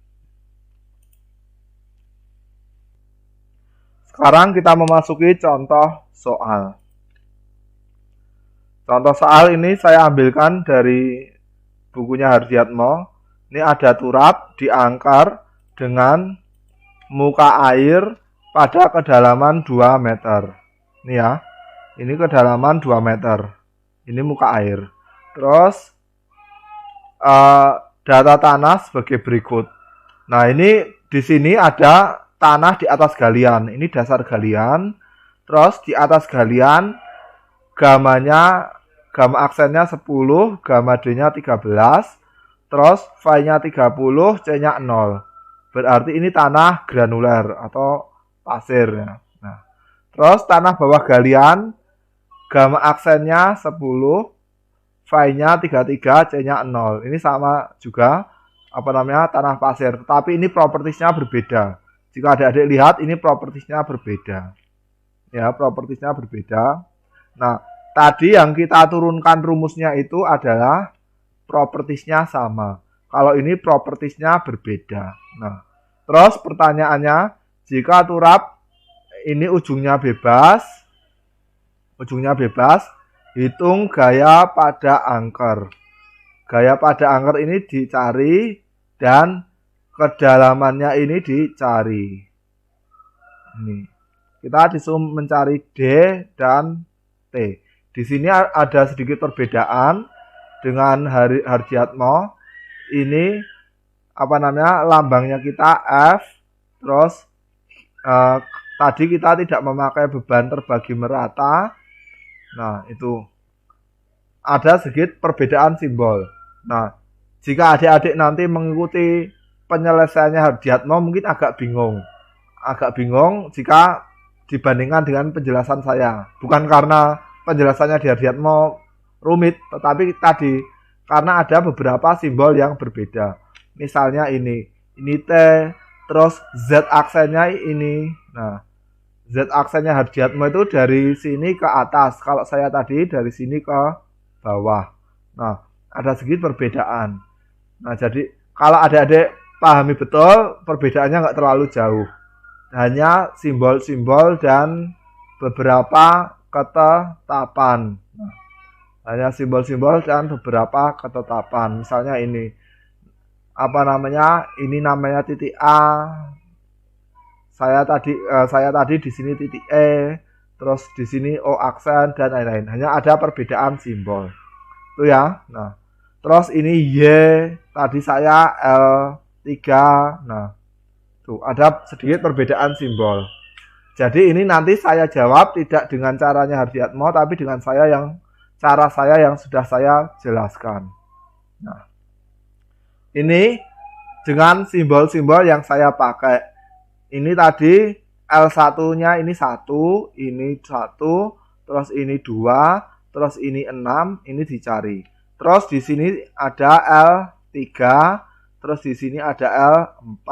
Sekarang kita memasuki contoh soal. Contoh soal ini saya ambilkan dari bukunya Hardiatmo. Ini ada turap diangkar dengan muka air pada kedalaman 2 meter. Ini ya. Ini kedalaman 2 meter. Ini muka air. Terus data tanah sebagai berikut. Nah, ini di sini ada tanah di atas galian. Ini dasar galian. Terus di atas galian gamma aksennya 10, gamma D-nya 13. Terus phi-nya 30, C-nya 0. Berarti ini tanah granuler atau pasir ya. Nah, terus tanah bawah galian gamma aksennya 10, phi-nya 33, C-nya 0. Ini sama juga tanah pasir, tapi ini propertiesnya berbeda. Jika adik-adik lihat ini propertiesnya berbeda. Ya, propertiesnya berbeda. Nah, tadi yang kita turunkan rumusnya itu adalah propertiesnya sama. Kalau ini propertiesnya berbeda. Nah, terus pertanyaannya, jika turap ini ujungnya bebas, hitung gaya pada angker. Gaya pada angker ini dicari dan kedalamannya ini dicari. Ini. Kita disuruh mencari D dan T. Di sini ada sedikit perbedaan dengan Hardiatmo. Ini lambangnya kita F. Terus tadi kita tidak memakai beban terbagi merata. Nah, itu ada sedikit perbedaan simbol. Nah, jika adik-adik nanti mengikuti penyelesaiannya Hardiatmo mungkin agak bingung jika dibandingkan dengan penjelasan saya. Bukan karena penjelasannya di Hardiatmo rumit, tetapi tadi karena ada beberapa simbol yang berbeda. Misalnya ini T, terus Z aksennya ini. Nah, Z aksennya Hardiatmo itu dari sini ke atas. Kalau saya tadi dari sini ke bawah. Nah, ada sedikit perbedaan. Nah, jadi kalau adik-adik pahami betul, perbedaannya nggak terlalu jauh. Hanya simbol-simbol dan beberapa ketetapan. Nah, hanya simbol-simbol dan beberapa ketetapan. Misalnya ini ini namanya titik A. Saya tadi di sini titik E, terus di sini O aksen dan lain-lain. Hanya ada perbedaan simbol. Itu ya. Nah, terus ini Y, tadi saya L3. Nah, tuh ada sedikit perbedaan simbol. Jadi ini nanti saya jawab tidak dengan caranya Hardiatmo, tapi dengan cara saya yang sudah saya jelaskan. Nah, ini dengan simbol-simbol yang saya pakai. Ini tadi L1-nya ini 1, ini 1, terus ini 2, terus ini 6, ini dicari. Terus di sini ada L3, terus di sini ada L4.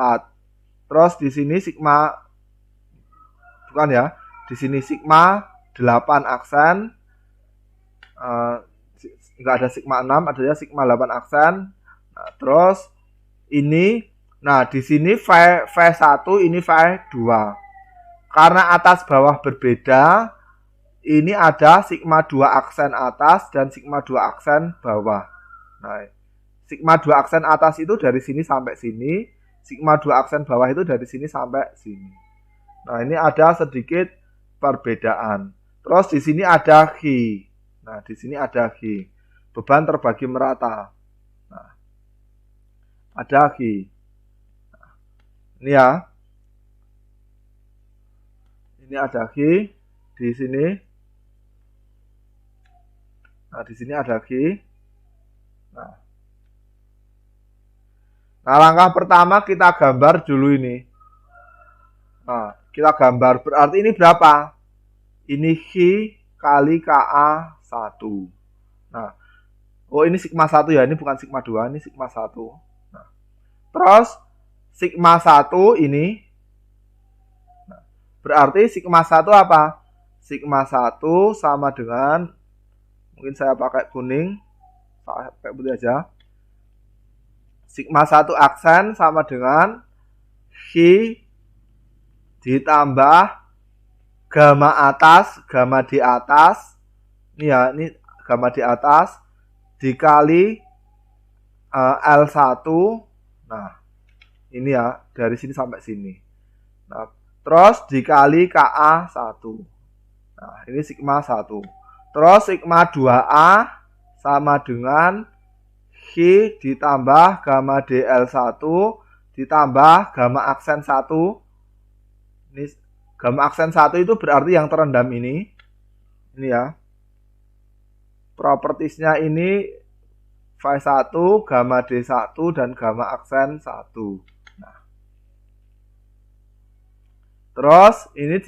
Terus di sini sigma di sini sigma 8 aksen. Enggak ada sigma 6, adanya sigma 8 aksen. Nah, terus ini di sini V1 ini V2. Karena atas bawah berbeda, ini ada sigma 2 aksen atas dan sigma 2 aksen bawah. Nah, sigma 2 aksen atas itu dari sini sampai sini, sigma 2 aksen bawah itu dari sini sampai sini. Nah, ini ada sedikit perbedaan. Terus di sini ada Q. Nah, di sini ada Q. Beban terbagi merata. Nah, ada Q. Ini ya. Ini ada Q di sini. Nah, di sini ada Q. Nah, langkah pertama kita gambar dulu ini. Nah, kita gambar. Berarti ini berapa? Ini Hi kali Ka 1. Nah, oh ini sigma 1 ya, ini bukan sigma 2, ini sigma 1. Nah, terus sigma 1 ini, nah, berarti sigma 1 apa? Sigma 1 sama dengan, mungkin saya pakai kuning, saya pakai putih aja. Sigma 1 aksen sama dengan Hi ditambah gamma atas, gamma di atas, ini ya, ini gamma di atas, dikali L1, nah ini ya, dari sini sampai sini. Nah, terus dikali Ka 1. Nah, ini sigma 1. Terus sigma 2A sama dengan Hi ditambah gamma DL1 ditambah gamma aksen 1. Ini gamma aksen 1 itu berarti yang terendam ini. Ini ya. Propertiesnya ini phi 1, gamma D1 dan gamma aksen 1. Nah. Terus ini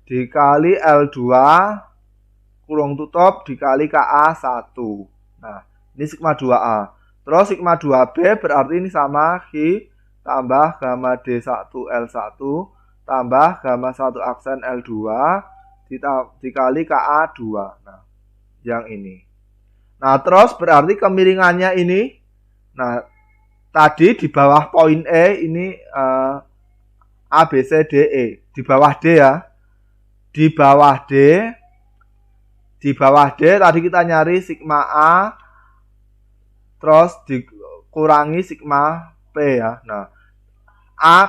dikali L2 kurung tutup dikali Ka 1. Nah, ini sigma 2A. Terus sigma 2B berarti ini sama Hi tambah gamma D1 L1 tambah gamma 1 aksen L2 dikali Ka 2. Nah, yang ini. Nah, terus berarti kemiringannya ini, nah, tadi di bawah poin E ini A, B, C, D, E. Di bawah D ya. Di bawah D tadi kita nyari sigma A terus dikurangi sigma P ya. Nah,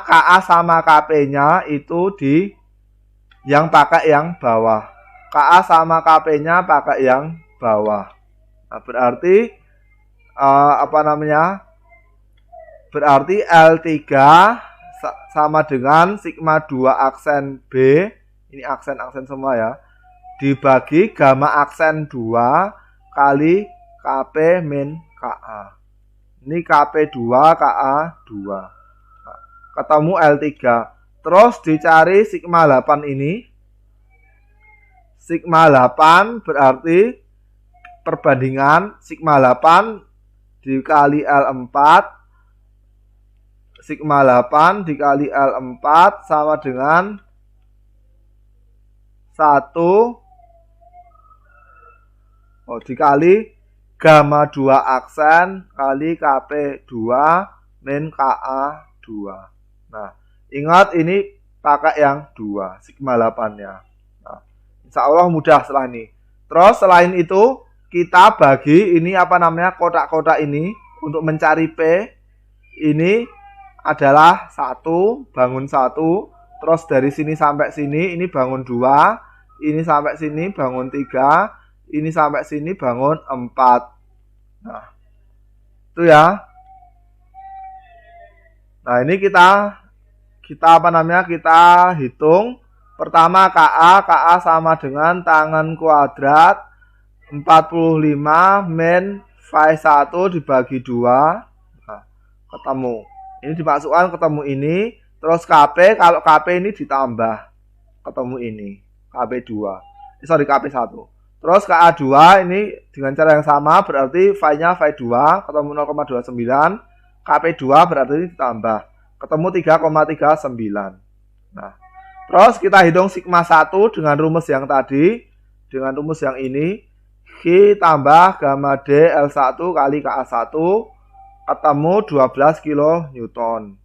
Ka sama Kp-nya itu di yang pakai yang bawah. Ka sama Kp-nya pakai yang bawah. Nah, berarti berarti L3 sama dengan sigma 2 aksen B. Ini aksen-aksen semua ya. Dibagi gamma aksen 2 kali Kp min Ka. Ini Kp2, Ka2. Nah, ketemu L3. Terus dicari sigma 8 ini. Sigma 8 berarti perbandingan sigma 8 dikali L4. Sigma 8 dikali L4 sama dengan 1 dikali gamma 2 aksen kali Kp2 min Ka2. Nah, ingat ini pakai yang 2, sigma 8-nya. Nah, insya Allah mudah setelah ini. Terus selain itu, kita bagi ini kotak-kotak ini untuk mencari P. Ini adalah 1, bangun 1. Terus dari sini sampai sini, ini bangun 2. Ini sampai sini bangun 3. Ini sampai sini bangun 4. Nah, itu ya. Nah, ini kita hitung. Pertama Ka sama dengan tangan kuadrat 45 min phi 1 dibagi 2. Nah, ketemu. Ini dimasukkan ketemu ini. Terus Kp, kalau Kp ini ditambah. Ketemu ini. Kp2. Kp1. Terus Ka2 ini dengan cara yang sama berarti phi-nya phi 2 ketemu 0,29. Kp2 berarti ini ditambah. Ketemu 3,39. Nah, terus kita hitung sigma 1 dengan rumus yang tadi. Dengan rumus yang ini. Hi tambah gamma D L1 kali Ka1 ketemu 12 kN.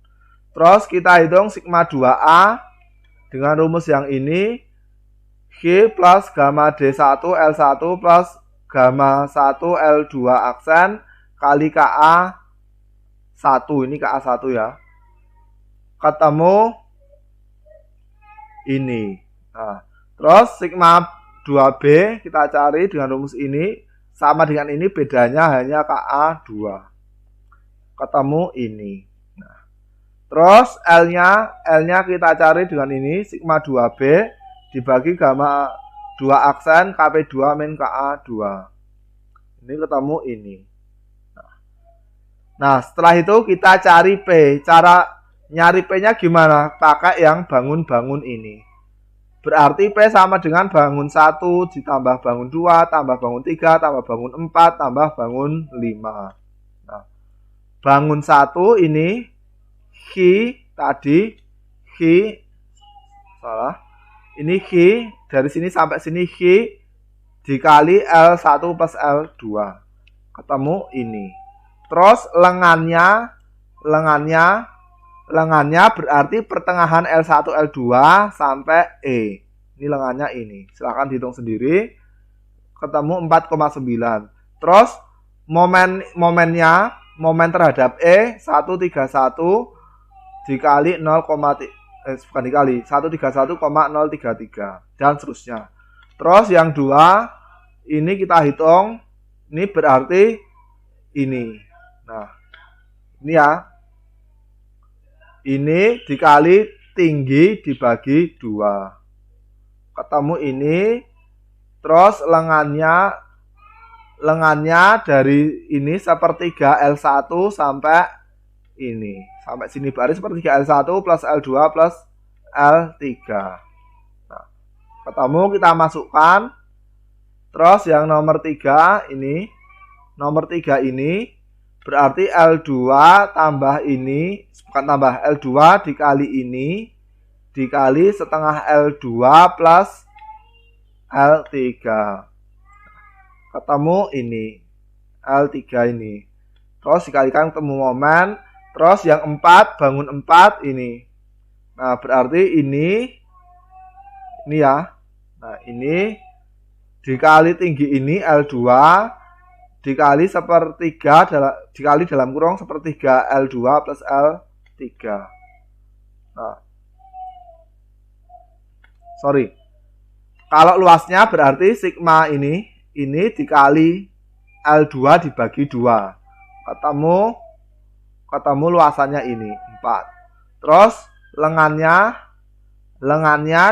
Terus kita hitung sigma 2A dengan rumus yang ini. Hi plus gamma D1 L1 plus gamma 1 L2 aksen kali Ka1. Ini Ka1 ya. Ketemu ini. Nah, terus sigma 2B kita cari dengan rumus ini. Sama dengan ini, bedanya hanya Ka2. Ketemu ini. Nah, terus L-nya kita cari dengan ini. Sigma 2B dibagi gamma 2 aksen Kp2 min Ka2. Ini ketemu ini. Nah, Nah, setelah itu kita cari P. Cara nyari P-nya gimana? Pakai yang bangun-bangun ini. Berarti P sama dengan bangun 1 ditambah bangun 2, tambah bangun 3, tambah bangun 4, tambah bangun 5. Nah, bangun 1 ini Q tadi, Q salah. Ini Q dari sini sampai sini Q dikali L1 plus L2. Ketemu ini. Terus lengannya berarti pertengahan L1 L2 sampai E. Ini lengannya ini. Silahkan dihitung sendiri. Ketemu 4,9. Terus momen terhadap E 131 dikali 131,033 dan seterusnya. Terus yang 2 ini kita hitung. Ini berarti ini. Nah, ini ya. Ini dikali tinggi dibagi 2. Ketemu ini. Terus lengannya dari ini sepertiga L1 sampai ini. Sampai sini baris sepertiga L1 plus L2 plus L3. Nah, ketemu kita masukkan. Terus yang nomor 3 ini. Nomor 3 ini berarti L2 tambah ini, bukan tambah, L2 dikali ini, dikali setengah L2 plus L3. Ketemu ini, L3 ini. Terus dikalikan ketemu momen. Terus yang 4, bangun 4 ini. Nah, berarti ini ya. Nah, ini dikali tinggi ini L2 dikali sepertiga dikali dalam kurung sepertiga L2 plus L3. Nah, sorry. Kalau luasnya berarti sigma ini dikali L2 dibagi 2. Ketemu luasannya ini 4. Terus lengannya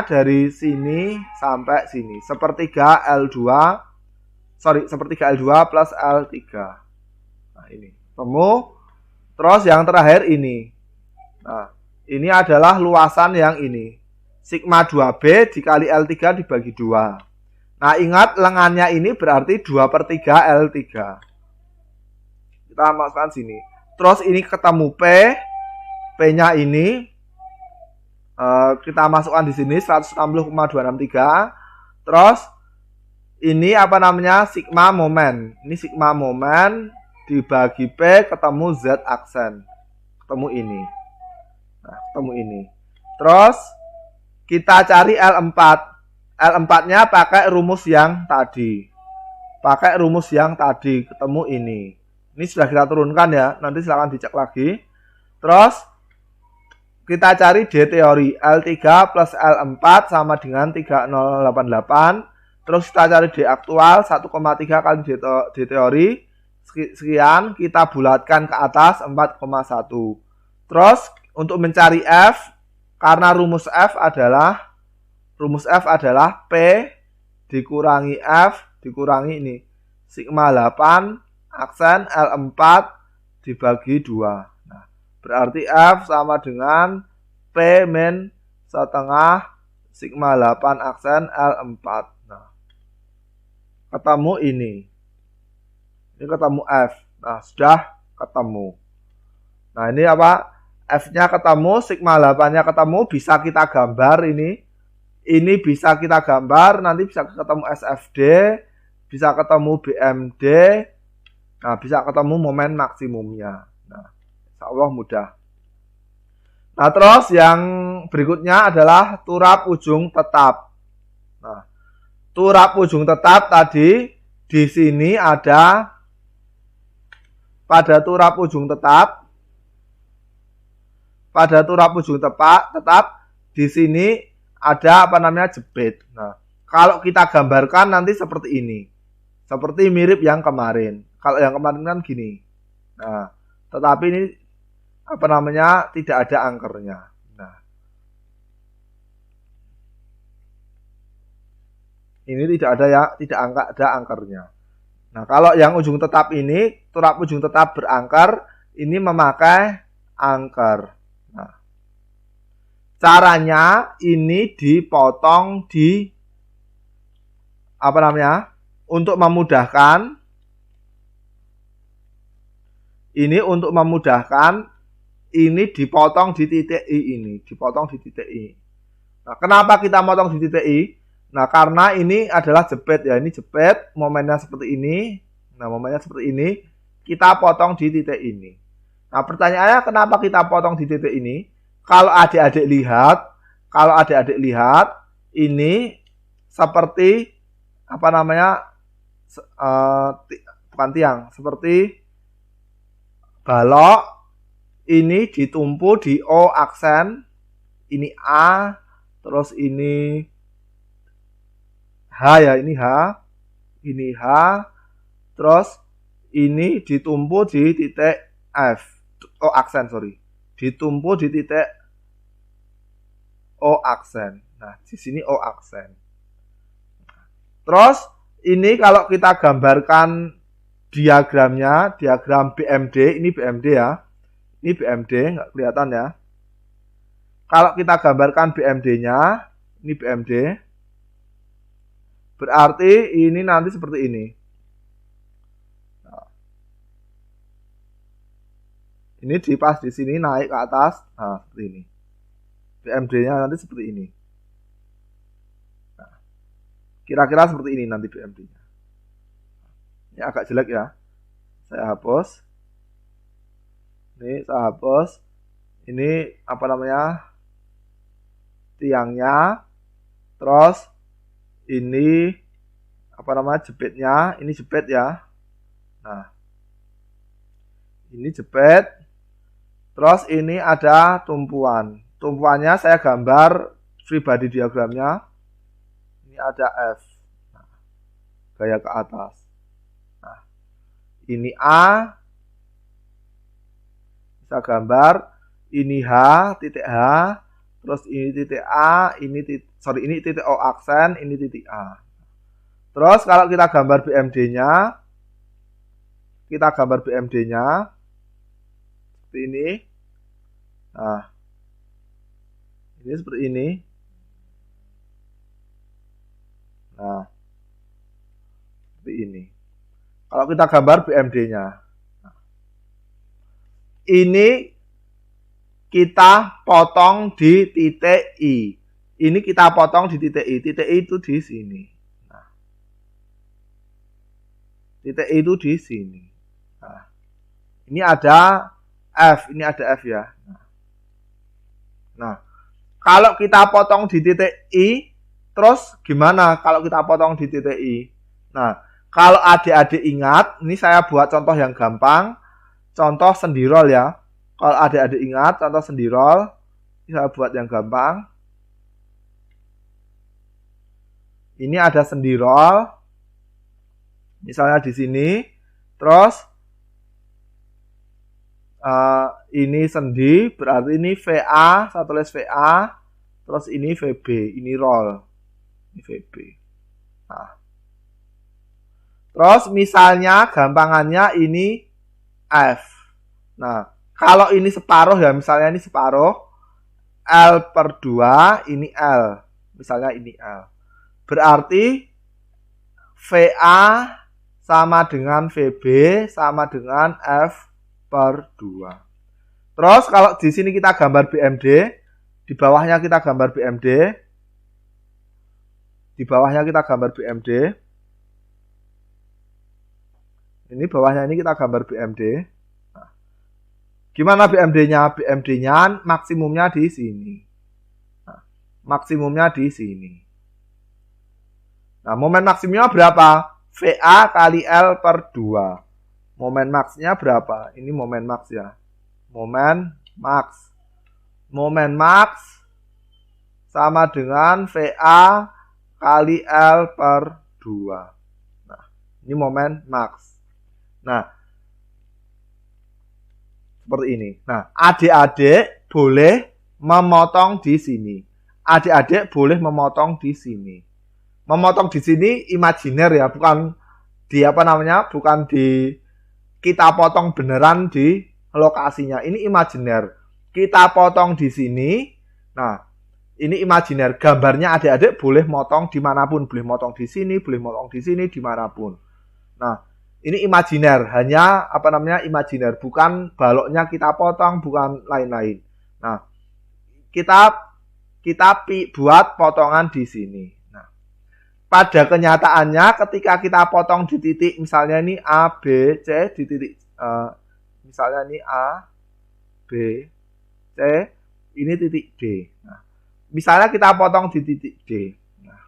dari sini sampai sini sepertiga L2 plus L3. Nah, ini ketemu. Terus yang terakhir ini. Nah, ini adalah luasan yang ini. Sigma 2B dikali L3 dibagi 2. Nah, ingat lengannya ini berarti 2/3 L3. Kita masukkan sini. Terus ini ketemu P. P-nya ini kita masukkan di sini 160,263. Terus ini apa namanya? Sigma momen. Ini sigma momen dibagi P ketemu Z aksen. Ketemu ini. Nah, ketemu ini. Terus kita cari L4. L4-nya pakai rumus yang tadi. Ketemu ini. Ini sudah kita turunkan ya. Nanti silakan dicek lagi. Terus kita cari D teori. L3 plus L4 sama dengan 3088. Terus kita cari D aktual 1,3 kali D teori. Sekian kita bulatkan ke atas 4,1. Terus untuk mencari F, karena rumus F adalah P dikurangi F dikurangi ini. Sigma 8 aksen L4 dibagi 2. Nah, berarti F sama dengan P min setengah sigma 8 aksen L4. Nah, ketemu ini. Ini ketemu F. Nah, sudah ketemu. Nah, ini apa? F-nya ketemu, sigma 8-nya ketemu, bisa kita gambar ini. Ini bisa kita gambar, nanti bisa ketemu SFD, bisa ketemu BMD, nah bisa ketemu momen maksimumnya. Nah, insya Allah mudah. Nah, terus yang berikutnya adalah turap ujung tetap. Nah, turap ujung tetap tadi di sini ada pada turap ujung tetap di sini ada apa namanya jepit. Nah, kalau kita gambarkan nanti seperti ini. Seperti mirip yang kemarin. Kalau yang kemarin kan gini. Nah, tetapi ini apa namanya tidak ada angkernya. Nah, ini tidak ada angkernya. Nah, kalau yang ujung tetap ini, turap ujung tetap berangker, ini memakai angker. Nah, caranya ini dipotong di untuk memudahkan. Ini untuk memudahkan, ini dipotong di titik I ini, dipotong di titik I. Nah, kenapa kita potong di titik I? Nah, karena ini adalah jepit ya, ini jepit, momennya seperti ini. Nah, momennya seperti ini, kita potong di titik ini. Nah, pertanyaannya kenapa kita potong di titik ini? Kalau adik-adik lihat, ini seperti bukan tiang, seperti balok. Ini ditumpu di O aksen, ini A, terus ini H ya, ini H, terus ini ditumpu di titik F, O aksen, ditumpu di titik O aksen. Nah, di sini O aksen. Terus ini kalau kita gambarkan diagramnya, diagram BMD, ini BMD ya. Ini BMD, nggak kelihatan ya. Kalau kita gambarkan BMD-nya, ini BMD. Berarti ini nanti seperti ini. Nah, ini pas di sini naik ke atas, nah seperti ini. BMD-nya nanti seperti ini. Nah, kira-kira seperti ini nanti BMD-nya. Ini agak jelek ya. Saya hapus. Ini saya hapus. Ini tiangnya. Terus ini jepitnya. Ini jepit ya. Nah, ini jepit. Terus ini ada tumpuan. Tumpuannya saya gambar free body diagramnya. Ini ada F. Nah, gaya ke atas. Nah, ini A. Bisa gambar. Ini H, titik H. Terus ini titik A. Ini titik O aksen. Ini titik A. Terus kalau kita gambar BMD-nya. Seperti ini. Nah, ini seperti ini. Nah, seperti ini. Kalau kita gambar BMD-nya. Nah, ini kita potong di titik I. Ini kita potong di titik I. Titik I itu di sini. Nah, titik I itu di sini. Nah, ini ada F. Ini ada F ya. Nah, kalau kita potong di titik I, terus gimana kalau kita potong di titik I? Nah, kalau adik-adik ingat, ini saya buat contoh yang gampang. Contoh sendirol ya. Kalau adik-adik ingat, contoh sendirol. Ini saya buat yang gampang. Ini ada sendirol. Misalnya di sini. Terus, ini sendi, berarti ini VA, saya tulis VA. Terus ini VB, ini roll. Ini VB. Nah. Terus misalnya gampangannya ini F. Nah, kalau ini separuh ya, misalnya ini separuh. L/2, ini L. Misalnya ini L. Berarti VA sama dengan VB sama dengan F/2. Terus kalau di sini kita gambar BMD. Di bawahnya kita gambar BMD. Ini bawahnya ini kita gambar BMD. Nah, gimana BMD-nya? BMD-nya maksimumnya di sini. Nah, maksimumnya di sini. Nah, momen maksimumnya berapa? VA kali L/2. Momen maksnya berapa? Ini momen maks ya. Momen maks sama dengan VA kali L/2. Nah, ini momen maks. Nah, seperti ini. Nah, adik-adik boleh memotong di sini. Memotong di sini imajiner ya, bukan bukan di kita potong beneran di lokasinya. Ini imajiner. Kita potong di sini. Nah, ini imajiner. Gambarnya adik-adik boleh motong dimanapun. Boleh motong di sini, boleh motong di sini, dimanapun. Nah, ini imajiner. Hanya imajiner. Bukan baloknya kita potong, bukan lain-lain. Nah, kita buat potongan di sini. Nah, pada kenyataannya ketika kita potong di titik, misalnya ini A, B, C, di titik, misalnya ini A, B, C, ini titik D. Nah, misalnya kita potong di titik D. Nah,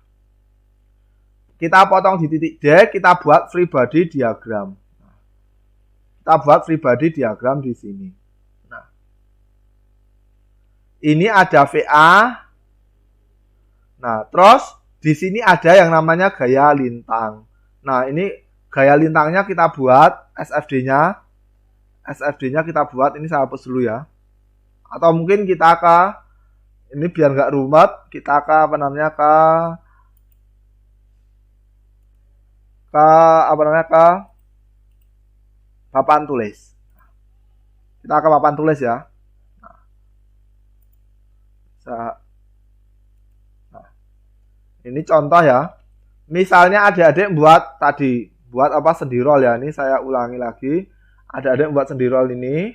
kita potong di titik D, kita buat free body diagram. Nah, kita buat free body diagram di sini. Nah, ini ada VA. Nah, terus di sini ada yang namanya gaya lintang. Nah, ini gaya lintangnya kita buat SFD-nya. SFD-nya kita buat, ini saya hapus dulu ya. Atau mungkin kita ini biar nggak rumit, kita ke papan tulis. Kita ke papan tulis ya. Nah, ini contoh ya. Misalnya adik-adik buat sendirol ya. Ini saya ulangi lagi. Adik-adik buat sendirol ini.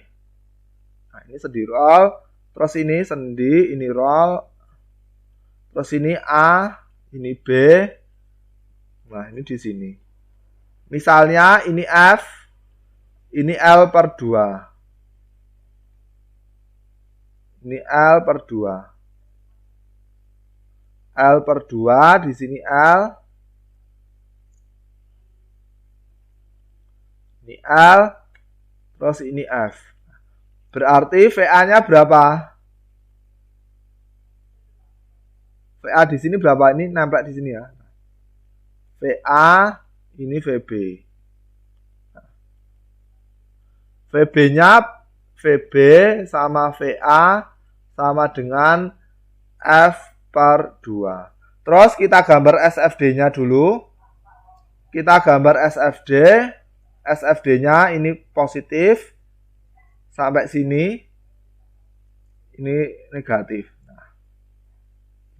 Nah, ini sendirol. Terus ini sendi, ini roll. Terus ini A, ini B. Nah, ini di sini. Misalnya ini F, ini L/2. Ini L/2. L/2, di sini L. Ini L, terus ini F. Berarti VA-nya berapa? VA di sini berapa? Ini nempel di sini ya. VA, ini VB. VB-nya VB sama VA sama dengan F/2. Terus kita gambar SFD-nya dulu. Kita gambar SFD. SFD-nya ini positif. Sampai sini. Ini negatif. Nah,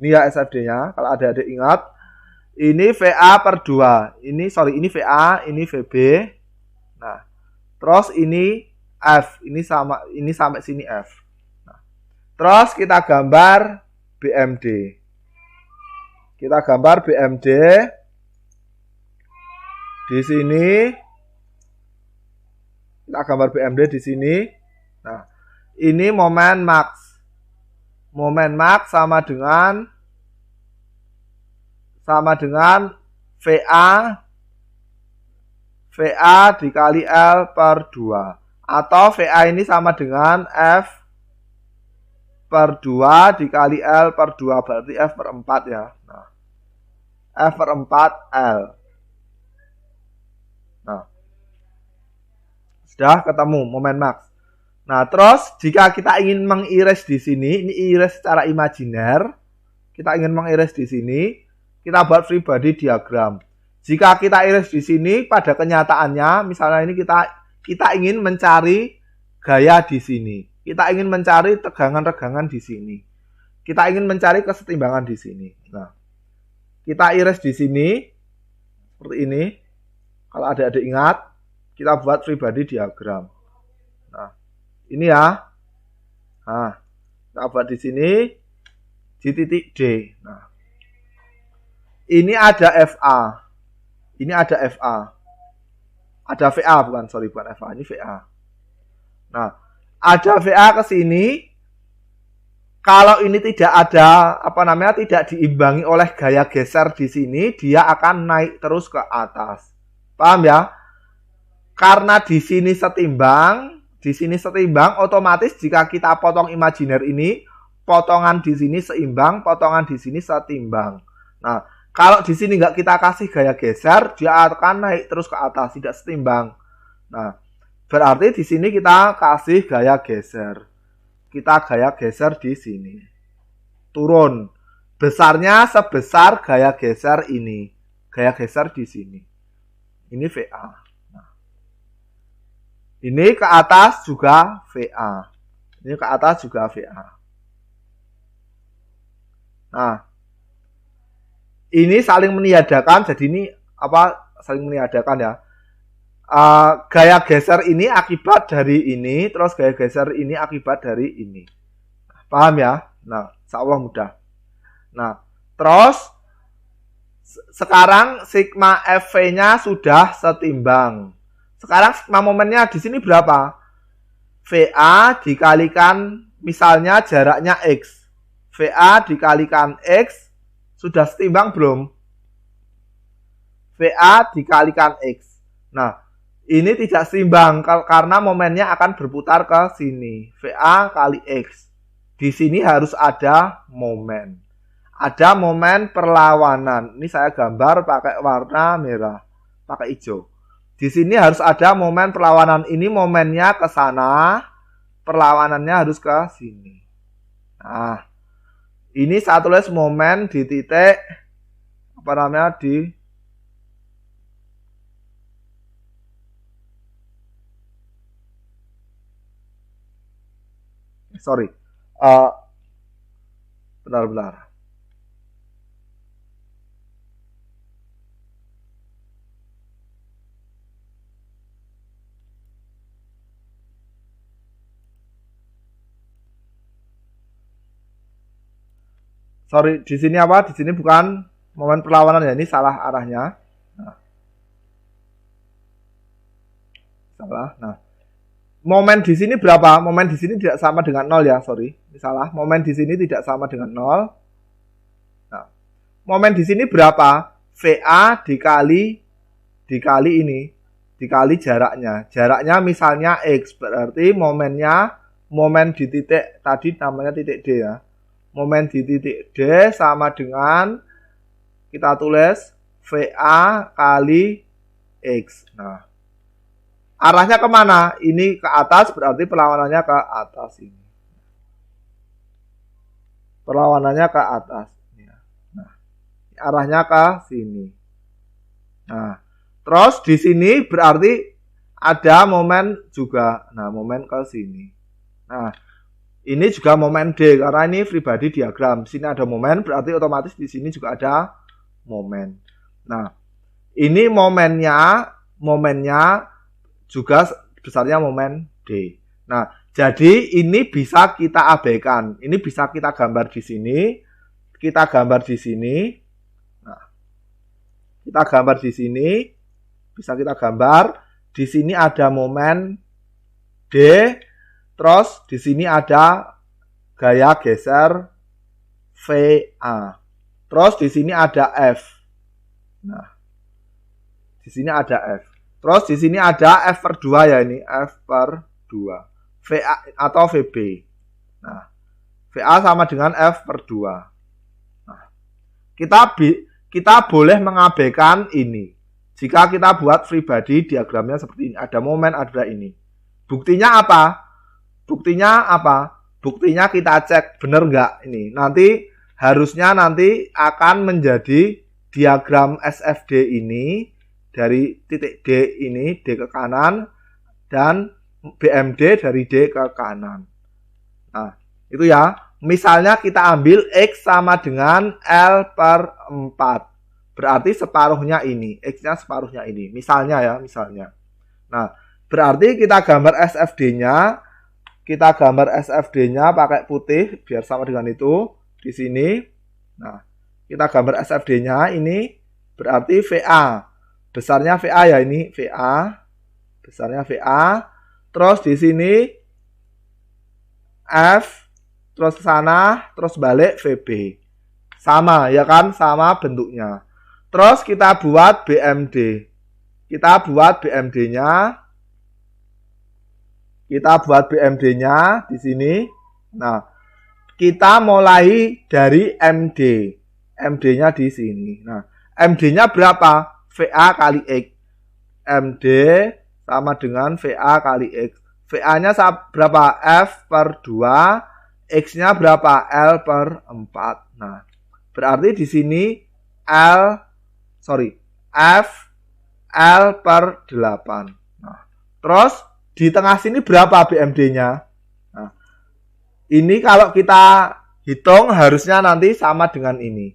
ini ya SFD-nya. Kalau adik-adik ingat. Ini VA/2. Ini VA, ini VB. Nah, terus ini F. Ini sampai sini F. Nah, terus kita gambar BMD. Kita gambar BMD di sini. Kita gambar BMD di sini. Nah, ini momen max. Momen max sama dengan VA dikali L/2. Atau VA ini sama dengan F/2 dikali L/2. Berarti F/4 ya. Nah, F/4 L. Nah, sudah ketemu momen max. Nah, terus jika kita ingin mengiris di sini, ini iris secara imajiner. Kita ingin mengiris di sini, kita buat free body diagram. Jika kita iris di sini, pada kenyataannya, misalnya ini kita ingin mencari gaya di sini. Kita ingin mencari tegangan-tegangan di sini. Kita ingin mencari kesetimbangan di sini. Nah, kita iris di sini seperti ini. Kalau adik-adik ingat, kita buat free body diagram. Nah, ini ya. Nah, kita buat di sini di titik D. Nah, ini ada FA. Ini ada FA. Ada VA bukan FA, ini VA. Nah, ada VA ke sini. Kalau ini tidak ada tidak diimbangi oleh gaya geser di sini, dia akan naik terus ke atas. Paham ya? Karena di sini setimbang, otomatis jika kita potong imajiner ini, potongan di sini seimbang, potongan di sini setimbang. Nah, kalau di sini nggak kita kasih gaya geser, dia akan naik terus ke atas, tidak setimbang. Nah, berarti di sini kita kasih gaya geser. Kita gaya geser di sini. Turun. Besarnya sebesar gaya geser ini. Gaya geser di sini. Ini VA. Nah, Ini ke atas juga VA. Ini ke atas juga VA. Nah, ini saling meniadakan, jadi ini apa saling meniadakan ya. Gaya geser ini akibat dari ini, terus gaya geser ini akibat dari ini. Paham ya? Nah, insyaallah mudah. Nah, terus sekarang sigma FV-nya sudah setimbang. Sekarang sigma momennya di sini berapa? VA dikalikan misalnya jaraknya X. VA dikalikan X sudah setimbang belum? VA dikalikan X. Nah, ini tidak seimbang karena momennya akan berputar ke sini. VA kali X. Di sini harus ada momen. Ada momen perlawanan. Ini saya gambar pakai warna merah, pakai hijau. Di sini harus ada momen perlawanan. Ini momennya ke sana, perlawanannya harus ke sini. Nah, ini saya tulis momen di titik apa namanya di benar-benar. Sorry, di sini apa? Di sini bukan momen perlawanan ya, ini salah arahnya. Nah. Salah. Nah, momen di sini berapa? Momen di sini tidak sama dengan 0 ya, sorry. Ini salah. Momen di sini tidak sama dengan 0. Nah, momen di sini berapa? VA dikali ini, dikali jaraknya. Jaraknya misalnya X, berarti momen di titik tadi namanya titik D ya. Momen di titik D sama dengan kita tulis VA kali X. Nah, arahnya kemana? Ini ke atas, berarti perlawanannya ke atas ini. Perlawanannya ke atas. Nah, arahnya ke sini. Nah, terus di sini berarti ada momen juga. Nah, momen ke sini. Nah, ini juga momen D karena ini free body diagram. Sini ada momen, berarti otomatis di sini juga ada momen. Nah, ini momennya juga besarnya momen D. Nah, jadi ini bisa kita abaikan. Ini bisa kita gambar di sini. Kita gambar di sini. Nah, kita gambar di sini. Bisa kita gambar. Di sini ada momen D. Terus di sini ada gaya geser VA. Terus di sini ada F. Nah, di sini ada F. Terus di sini ada F per 2 ya ini, F per 2. VA atau VB. Nah, VA sama dengan F per 2. Nah, kita boleh mengabaikan ini. Jika kita buat free body diagramnya seperti ini, ada momen, ada ini. Buktinya apa? Buktinya kita cek bener nggak ini. Harusnya nanti akan menjadi diagram SFD ini dari titik D ini, D ke kanan, dan BMD dari D ke kanan. Nah, itu ya. Misalnya kita ambil X sama dengan L per 4. Berarti separuhnya ini. X-nya separuhnya ini. Misalnya. Nah, berarti kita gambar SFD-nya. Kita gambar SFD-nya pakai putih biar sama dengan itu di sini. Nah, kita gambar SFD-nya ini berarti VA. Besarnya VA ya ini VA. Besarnya VA. Terus di sini F, terus ke sana, terus balik VB. Sama ya kan? Sama bentuknya. Terus kita buat BMD. Kita buat BMD-nya di sini. Nah, kita mulai dari MD. MD-nya di sini. Nah, MD-nya berapa? VA kali X. MD sama dengan VA kali X. VA-nya berapa? F per 2. X-nya berapa? L per 4. Nah, berarti di sini F L per 8. Nah, terus di tengah sini berapa BMD-nya? Nah, ini kalau kita hitung harusnya nanti sama dengan ini.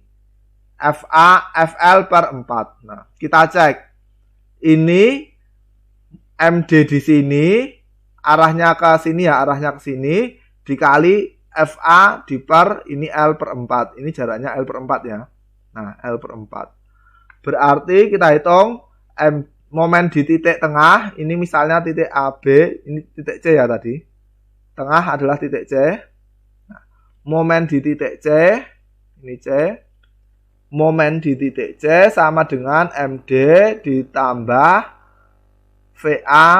FA FL per 4. Nah, kita cek. Ini MD di sini, arahnya ke sini ya, arahnya ke sini, dikali FA di per, ini L per 4. Ini jaraknya L per 4 ya. Nah, L per 4. Berarti kita hitung momen di titik tengah, ini misalnya titik AB, ini titik C ya tadi. Tengah adalah titik C. Nah, momen di titik C, ini C. Momen di titik C sama dengan MD ditambah VA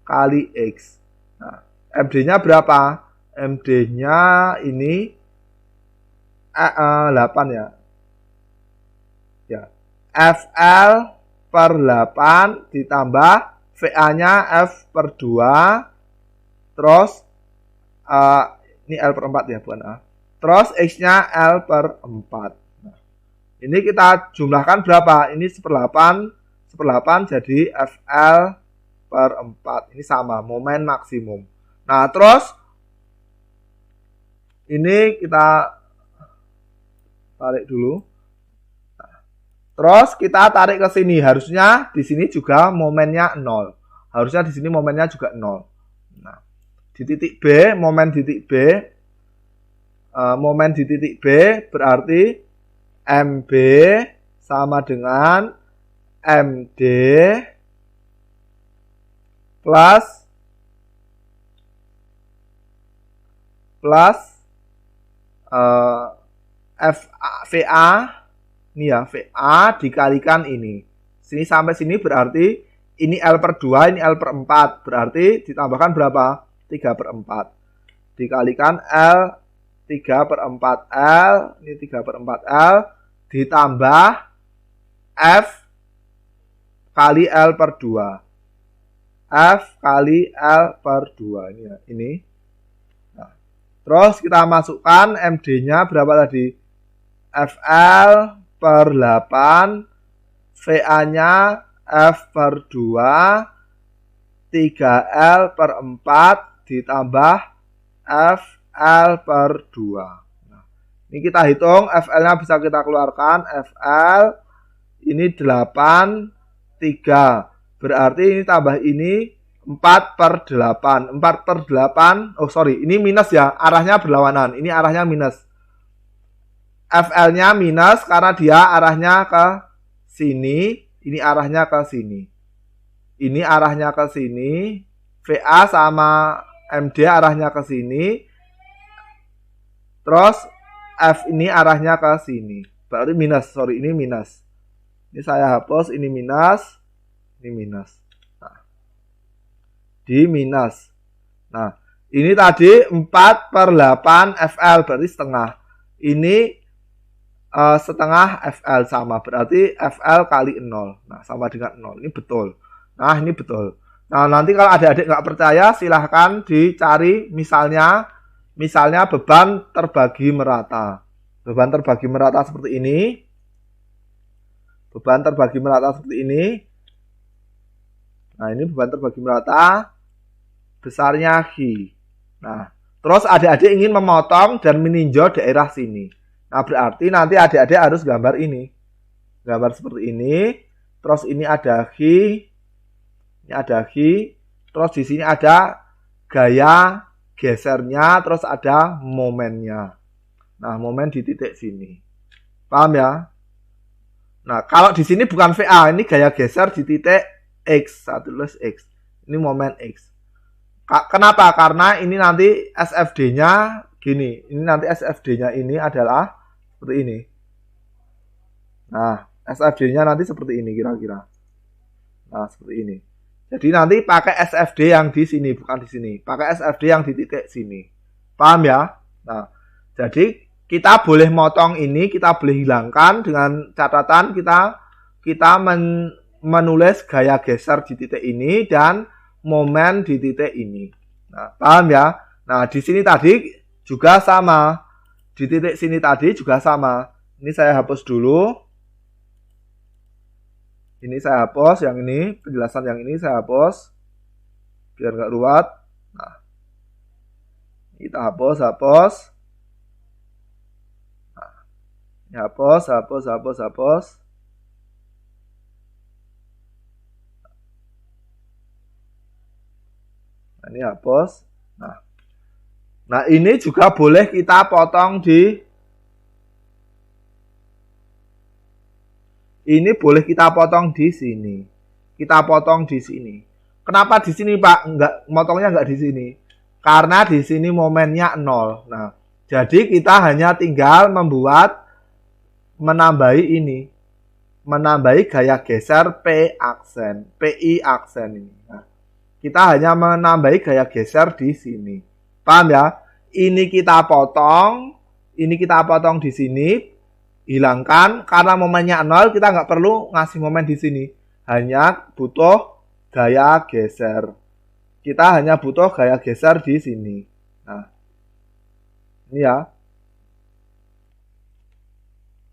kali X. Nah, MD-nya berapa? MD-nya ini 8 ya. Ya. FL per 8 ditambah VA-nya F per 2. Terus ini L per 4 ya, bukan A. Terus X-nya L per 4. Ini kita jumlahkan berapa? Ini 1/8 jadi FL per 4. Ini sama, momen maksimum. Nah, terus ini kita tarik dulu. Nah, terus kita tarik ke sini. Harusnya di sini juga momennya 0. Harusnya di sini momennya juga 0. Nah, di titik B, momen di titik B berarti MB sama dengan MD plus VA ini ya, VA dikalikan ini. Sini sampai sini berarti ini L per 2, ini L per 4. Berarti ditambahkan berapa? 3 per 4. Dikalikan L 3 per 4 L, ini 3 per 4 L, ditambah F kali L per 2. F kali L per 2. Ini ya, ini. Nah, terus kita masukkan MD-nya berapa tadi? FL per 8, VA-nya F per 2, 3L per 4, ditambah F L per 2. Nah, ini kita hitung FL-nya bisa kita keluarkan. FL ini 8, 3. Berarti ini tambah ini 4 per 8. 4 per 8. Oh sorry, ini minus ya. Arahnya berlawanan. Ini arahnya minus. FL-nya minus karena dia arahnya ke sini. Ini arahnya ke sini. Ini arahnya ke sini. VA sama MD arahnya ke sini. Terus F ini arahnya ke sini. Berarti minus, sorry ini minus. Ini saya hapus, ini minus. Ini minus. Nah, di minus. Nah, ini tadi 4 per 8 FL, berarti setengah. Ini setengah FL sama, berarti FL kali 0. Nah, sama dengan 0. Ini betul. Nah, ini betul. Nah, nanti kalau adik-adik nggak percaya, silahkan dicari misalnya beban terbagi merata. Beban terbagi merata seperti ini. Beban terbagi merata seperti ini. Nah, ini beban terbagi merata. Besarnya H. Nah, terus adik-adik ingin memotong dan meninjau daerah sini. Nah, berarti nanti adik-adik harus gambar ini. Gambar seperti ini. Terus ini ada H. Ini ada H. Terus di sini ada gaya gesernya, terus ada momennya. Nah, momen di titik sini. Paham ya? Nah, kalau di sini bukan VA, ini gaya geser di titik X. Saya tulis X. Ini momen X. Kenapa? Karena ini nanti SFD-nya gini. Ini nanti SFD-nya ini adalah seperti ini. Nah, SFD-nya nanti seperti ini kira-kira. Nah, seperti ini. Jadi nanti pakai SFD yang di sini, bukan di sini. Pakai SFD yang di titik sini. Paham ya? Nah, jadi kita boleh motong ini, kita boleh hilangkan dengan catatan kita menulis gaya geser di titik ini dan momen di titik ini. Nah, paham ya? Nah, di sini tadi juga sama. Di titik sini tadi juga sama. Ini saya hapus dulu. Ini saya hapus, yang ini, penjelasan yang ini saya hapus. biar nggak ruwet. Nah, kita hapus. Nah, ini hapus. Nah, ini hapus. Nah, ini juga boleh kita potong di ini boleh kita potong di sini. Kita potong di sini. Kenapa di sini, Pak? Motongnya enggak di sini. Karena di sini momennya 0. Nah, jadi kita hanya tinggal menambahi ini. Menambahi gaya geser PI aksen ini. Nah, kita hanya menambahi gaya geser di sini. Paham ya? Ini kita potong di sini. Hilangkan karena momennya 0, kita nggak perlu ngasih momen di sini. Hanya butuh gaya geser. Kita hanya butuh gaya geser di sini. Nah, ini ya.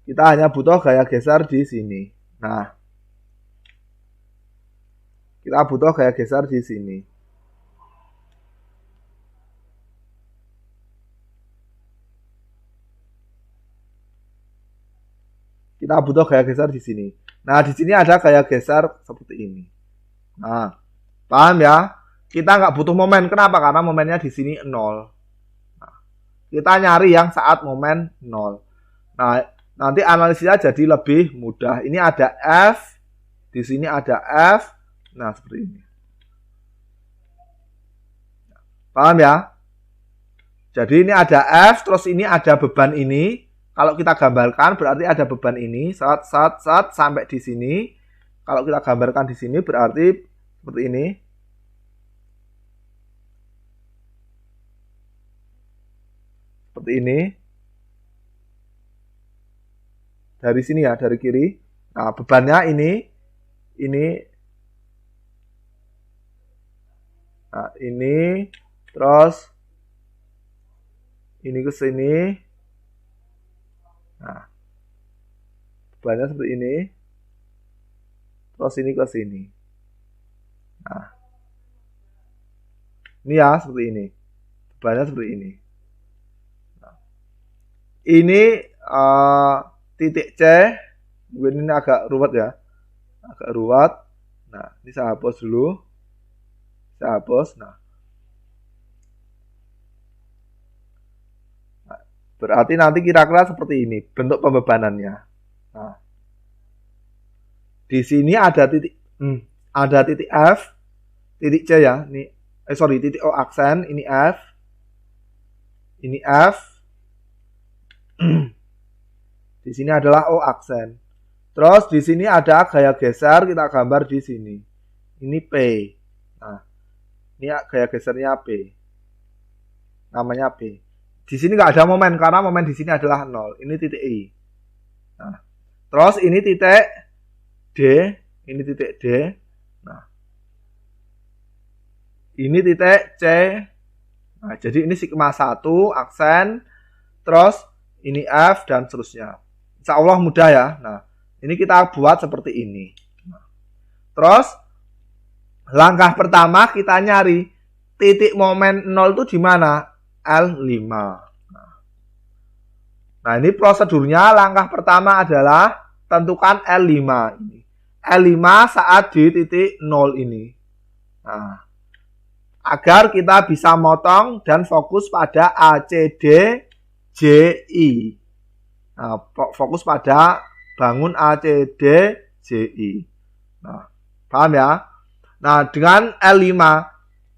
Kita hanya butuh gaya geser di sini. Nah, kita butuh gaya geser di sini. Kita butuh gaya geser di sini. Nah, di sini ada gaya geser seperti ini. Nah, paham ya? Kita nggak butuh momen. Kenapa? Karena momennya di sini 0. Nah, kita nyari yang saat momen 0. Nah, nanti analisisnya jadi lebih mudah. Ini ada F, di sini ada F. Nah, seperti ini. Paham ya? Jadi ini ada F, terus ini ada beban ini. Kalau kita gambarkan berarti ada beban ini, saat sampai di sini. Kalau kita gambarkan di sini berarti seperti ini. Seperti ini. Dari sini ya, dari kiri. Nah, bebannya ini. Nah, ini terus ini ke sini. Nah, bebannya seperti ini. Terus ini ke sini. Nah, ini ya seperti ini. Bebannya seperti ini. Nah, ini titik C. Mungkin ini agak ruwet ya. Agak ruwet. Nah, ini saya hapus dulu. Saya hapus. Nah, berarti nanti kira-kira seperti ini bentuk pembebanannya. Nah, di sini ada titik F, titik C ya. Ini titik O aksen, ini F. Ini F. Di sini adalah O aksen. Terus di sini ada gaya geser, kita gambar di sini. Ini P. Nah, ini gaya gesernya P. Namanya P. Di sini nggak ada momen karena momen di sini adalah 0. Ini titik I. Nah, terus ini titik D, ini titik D. Nah, ini titik C. Nah, jadi ini sigma 1 aksen, terus ini F dan seterusnya. Insya Allah mudah ya. Nah, ini kita buat seperti ini. Nah, terus langkah pertama kita nyari titik momen 0 itu di mana? L5. Nah, ini prosedurnya. Langkah pertama adalah tentukan L5 ini. L5 saat di titik 0 ini. Nah, agar kita bisa motong dan fokus pada ACD JI. Nah, fokus pada bangun ACD JI. Nah, paham ya? Nah, dengan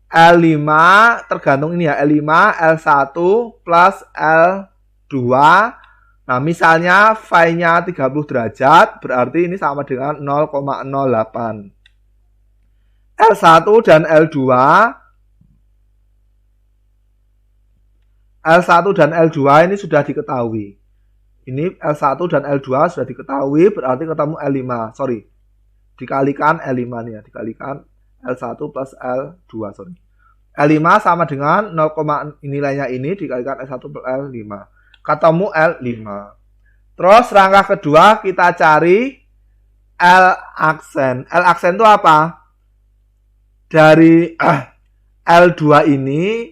L5 tergantung ini ya, L5, L1 plus L2. Nah, misalnya phi-nya 30 derajat, berarti ini sama dengan 0,08. L1 dan L2 ini sudah diketahui. Ini L1 dan L2 sudah diketahui, berarti ketemu L5. Sorry, dikalikan L5 nih ya, dikalikan L1 plus L2, sorry. L5 sama dengan 0, nilainya ini dikalikan L1 plus L5. Ketemu L5. Terus langkah kedua kita cari L aksen. L aksen itu apa? Dari L2 ini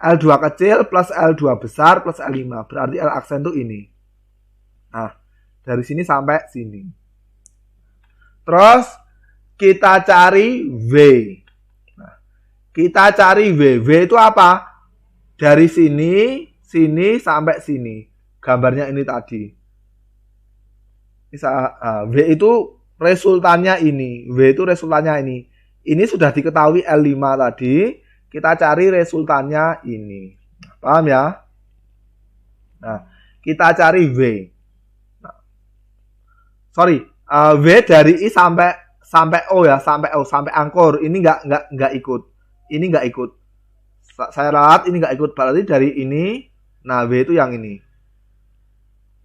L2 kecil plus L2 besar plus L5. Berarti L aksen itu ini. Nah, dari sini sampai sini. Terus kita cari V. Nah, kita cari V. V itu apa? Dari sini sampai sini. Gambarnya ini tadi. V itu resultannya ini. V itu resultannya ini. Ini sudah diketahui L5 tadi. Kita cari resultannya ini. Paham ya? Nah, kita cari V. Nah, V dari I sampai O ya, sampai angkor. Ini enggak ikut. Ini enggak ikut. Saya lihat ini enggak ikut. Berarti dari ini, nah V itu yang ini.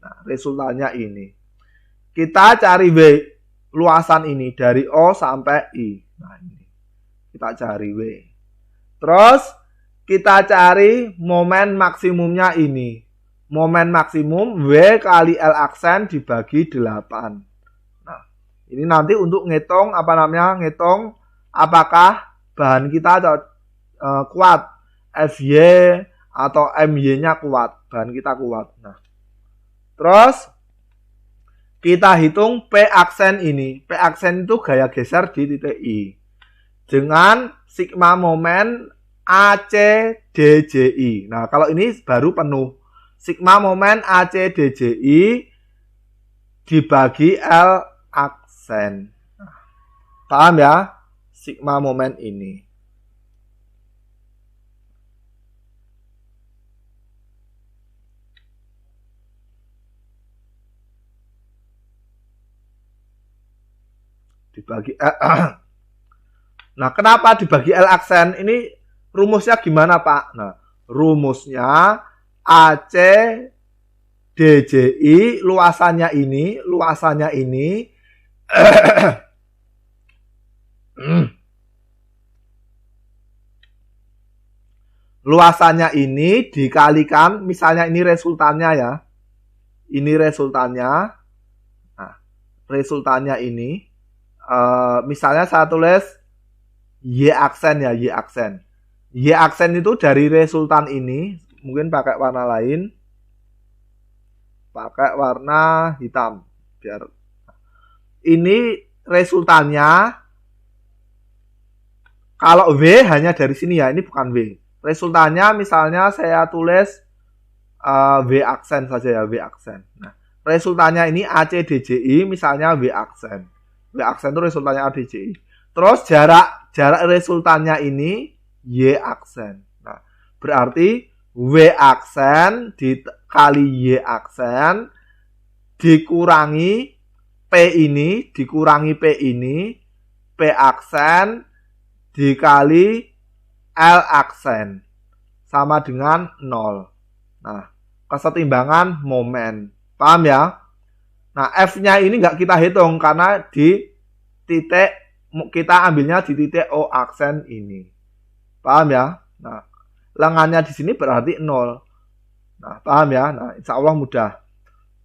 Nah, resultannya ini. Kita cari V luasan ini dari O sampai I. Nah, ini. Kita cari V. Terus kita cari momen maksimumnya ini. Momen maksimum V kali L aksen dibagi 8. Nah, ini nanti untuk ngitung ngitung apakah bahan kita kuat, FY atau MY-nya kuat, bahan kita kuat. Nah, terus kita hitung P aksen ini. P aksen itu gaya geser di titik I. Dengan sigma momen ACDJI. Nah, kalau ini baru penuh. Sigma momen ACDJI dibagi L aksen. Nah, paham ya? Sigma momen ini. Dibagi Nah, kenapa dibagi L aksen? Ini rumusnya gimana, Pak? Nah, rumusnya AC DJI luasannya ini luasannya ini dikalikan, misalnya ini resultannya ya. Ini resultannya. Nah, resultannya ini misalnya saya tulis Y aksen ya, Y aksen. Y aksen itu dari resultan ini, mungkin pakai warna lain. Pakai warna hitam biar ini resultannya. Kalau V hanya dari sini ya, ini bukan V. Resultannya misalnya saya tulis V aksen saja ya, V aksen. Nah, resultannya ini ACDJI misalnya V aksen. V aksen itu resultannya ACDJI. Terus jarak resultannya ini Y aksen. Nah, berarti W aksen dikali Y aksen dikurangi P ini, P aksen dikali L aksen sama dengan 0. Nah, kesetimbangan momen. Paham ya? Nah, F-nya ini nggak kita hitung karena di titik, kita ambilnya di titik O aksen ini. Paham ya? Nah, lengannya di sini berarti 0. Nah, paham ya? Nah, insya Allah mudah.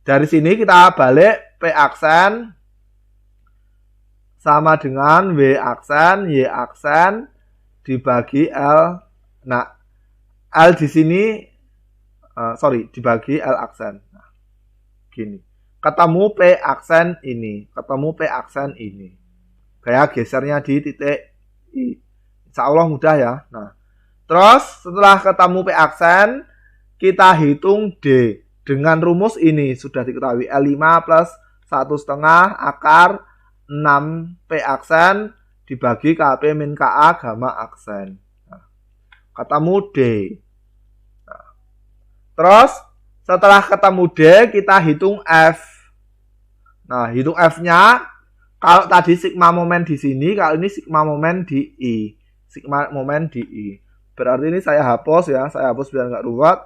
Dari sini kita balik P aksen sama dengan W aksen, Y aksen dibagi L. Nah, L di sini, dibagi L aksen. Nah, gini. Ketemu P aksen ini. Kayak gesernya di titik I. Insya Allah mudah ya. Nah, terus setelah ketemu P aksen, kita hitung D. Dengan rumus ini sudah diketahui L5 plus 1,5 akar 6 P aksen dibagi KP min KA gamma aksen. Nah, ketemu D. Nah, terus setelah ketemu D, kita hitung F. Nah, hitung F-nya. Kalau tadi sigma momen di sini, kalau ini sigma momen di I. Sigma momen di I. Berarti ini saya hapus ya, saya hapus biar nggak ruwet.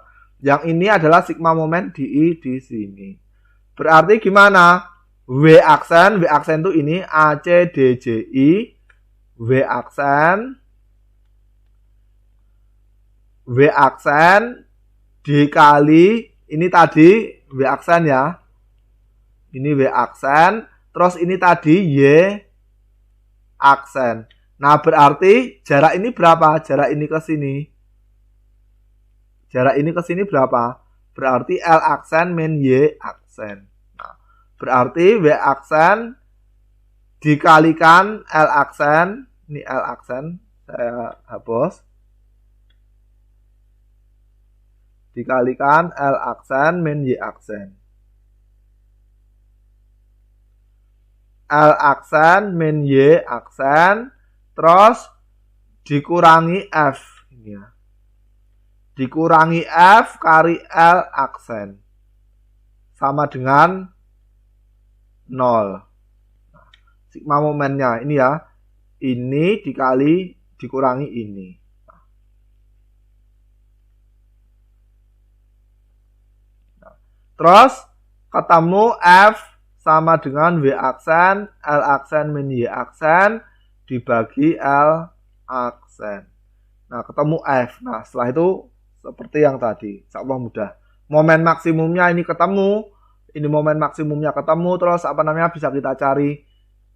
Yang ini adalah sigma momen di I di sini. Berarti gimana? W aksen itu ini ACDJI. W aksen dikali, ini tadi W aksen ya. Ini W aksen. Terus ini tadi Y aksen. Nah, berarti jarak ini berapa? Jarak ini ke sini. Jarak ini ke sini berapa? Berarti L aksen min Y aksen. Nah, berarti W aksen dikalikan L aksen. Ini L aksen. Saya hapus. Dikalikan L aksen min Y aksen. L aksen min Y aksen. Terus dikurangi F. Ini ya. Dikurangi F kali L aksen. Sama dengan 0. Sigma momennya ini ya. Ini dikurangi ini. Terus ketemu F sama dengan W aksen, L aksen min Y aksen dibagi L aksen. Nah, ketemu F. Nah, setelah itu seperti yang tadi. Insyaallah mudah. Momen maksimumnya ini ketemu. Ini momen maksimumnya ketemu. Terus bisa kita cari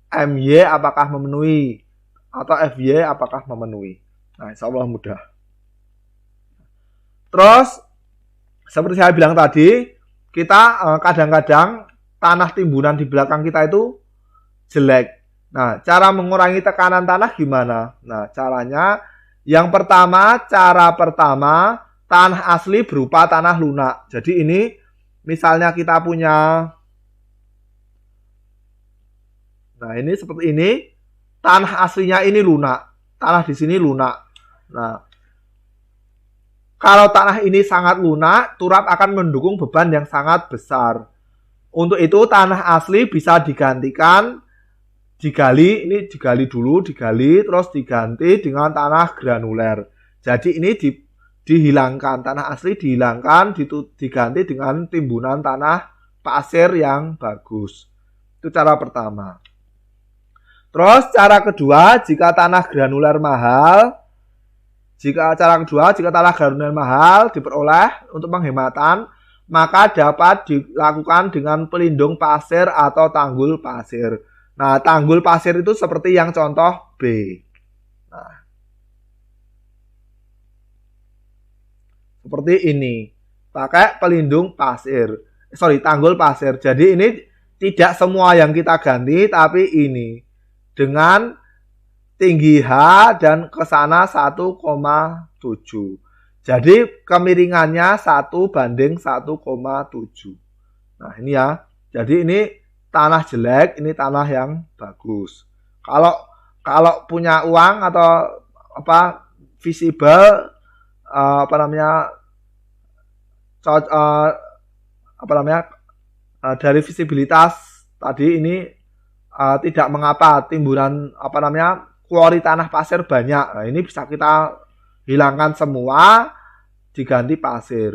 MY apakah memenuhi atau FY apakah memenuhi. Nah, insyaallah mudah. Terus seperti saya bilang tadi, kita kadang-kadang tanah timbunan di belakang kita itu jelek. Nah, cara mengurangi tekanan tanah gimana? Nah, caranya yang pertama, tanah asli berupa tanah lunak. Jadi ini misalnya kita punya, nah ini seperti ini, tanah aslinya ini lunak, tanah di sini lunak. Nah, kalau tanah ini sangat lunak, turap akan mendukung beban yang sangat besar. Untuk itu tanah asli bisa digantikan, digali dulu, terus diganti dengan tanah granuler. Jadi ini dihilangkan, tanah asli dihilangkan, diganti dengan timbunan tanah pasir yang bagus. Itu cara pertama. Terus cara kedua, jika tanah granuler mahal, jika tanah granuler mahal diperoleh untuk penghematan, maka dapat dilakukan dengan pelindung pasir atau tanggul pasir. Nah, tanggul pasir itu seperti yang contoh B. Nah, seperti ini. Pakai pelindung pasir. Tanggul pasir. Jadi ini tidak semua yang kita ganti, tapi ini. Dengan tinggi H dan ke sana 1,7. Jadi kemiringannya 1:1,7. Nah, ini ya. Jadi ini tanah jelek, ini tanah yang bagus. Kalau punya uang atau visible dari visibilitas tadi ini tidak mengapa timbunan kuori tanah pasir banyak. Nah, ini bisa kita hilangkan semua, diganti pasir.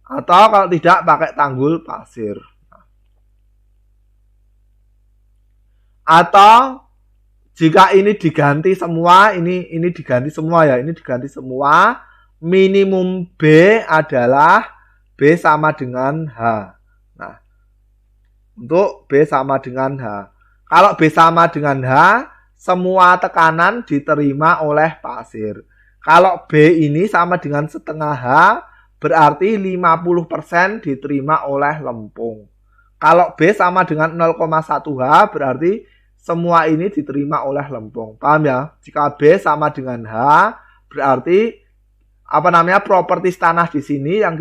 Atau kalau tidak pakai tanggul pasir. Atau jika ini diganti semua, ini diganti semua ya, ini diganti semua, minimum B adalah B sama dengan H. Nah, untuk B sama dengan H. Kalau B sama dengan H, semua tekanan diterima oleh pasir. Kalau B ini sama dengan setengah H, berarti 50% diterima oleh lempung. Kalau B sama dengan 0,1 H, berarti semua ini diterima oleh lempung. Paham ya? Jika B sama dengan H, berarti propertis tanah di sini yang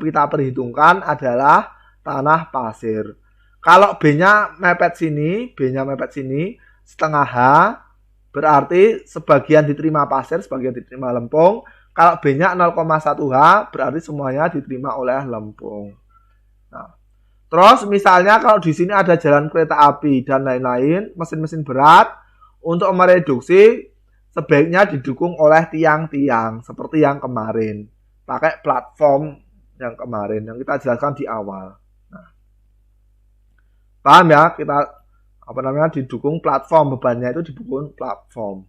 kita perhitungkan adalah tanah pasir. Kalau B-nya mepet sini, setengah H, berarti sebagian diterima pasir, sebagian diterima lempung. Kalau B-nya 0,1 H, berarti semuanya diterima oleh lempung. Nah, terus misalnya kalau di sini ada jalan kereta api dan lain-lain, mesin-mesin berat, untuk mereduksi sebaiknya didukung oleh tiang-tiang seperti yang kemarin. Pakai platform yang kemarin yang kita jelaskan di awal. Nah, paham ya? Kita didukung platform, bebannya itu didukung platform.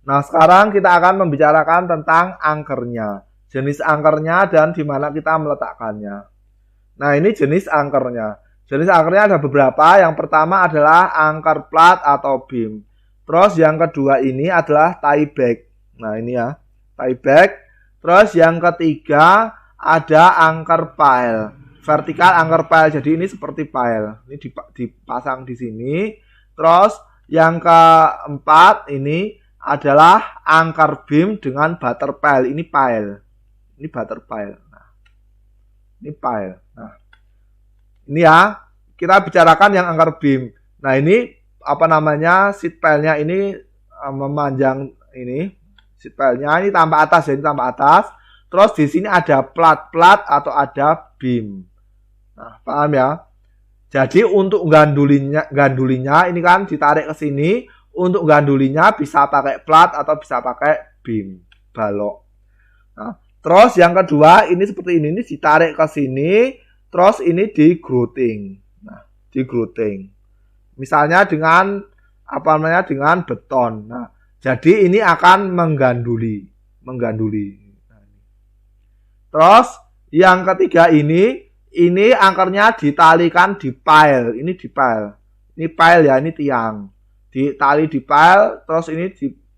Nah, sekarang kita akan membicarakan tentang angkernya, jenis angkernya dan di mana kita meletakkannya. Nah, ini jenis angkernya. Jenis angkernya ada beberapa. Yang pertama adalah angker plat atau beam. Terus yang kedua ini adalah tie back. Nah ini ya, tie back. Terus yang ketiga ada anchor pile, vertikal anchor pile. Jadi ini seperti pile. Ini dipasang di sini. Terus yang keempat ini adalah anchor beam dengan butter pile. Ini pile. Ini butter pile. Nah, ini pile. Nah, ini ya, kita bicarakan yang anchor beam. Nah, ini apa namanya, sheet pile-nya ini memanjang ini. Sheet pile-nya ini tambah atas ya, ini tambah atas. Terus di sini ada plat-plat atau ada beam. Nah, paham ya? Jadi untuk gandulinya ini kan ditarik ke sini. Untuk gandulinya bisa pakai plat atau bisa pakai beam, balok. Nah, terus yang kedua ini seperti ini ditarik ke sini, terus ini di grouting. Nah, di grouting. Misalnya dengan apa namanya, dengan beton. Nah, jadi ini akan mengganduli. Terus yang ketiga ini angkernya ditalikan di pile. Ini di pile. Ini pile ya, ini tiang. Ditali di pile, terus ini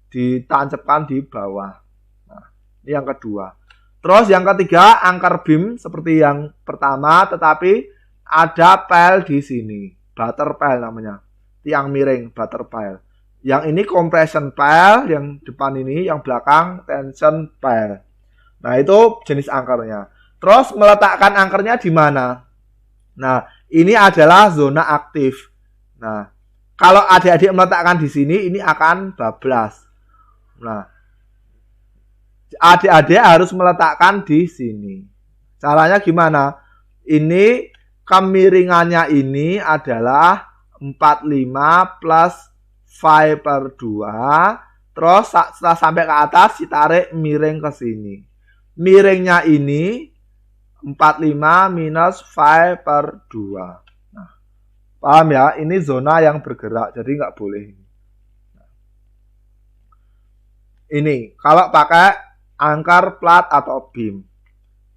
ditancapkan di bawah. Nah, ini yang kedua. Terus yang ketiga, anchor beam seperti yang pertama, tetapi ada pile di sini. Butter pile namanya. Tiang miring, butter pile. Yang ini compression pile, yang depan ini, yang belakang tension pile. Nah, itu jenis anchornya. Terus meletakkan anchornya di mana? Nah, ini adalah zona aktif. Nah, kalau adik-adik meletakkan di sini, ini akan bablas. Nah, adik-adik harus meletakkan di sini. Caranya gimana? Ini kemiringannya ini adalah 45 plus phi per 2. Terus setelah sampai ke atas, ditarik miring ke sini. Miringnya ini 45 minus phi per 2. Paham ya? Ini zona yang bergerak, jadi nggak boleh. Ini kalau pakai anchor, plat atau beam.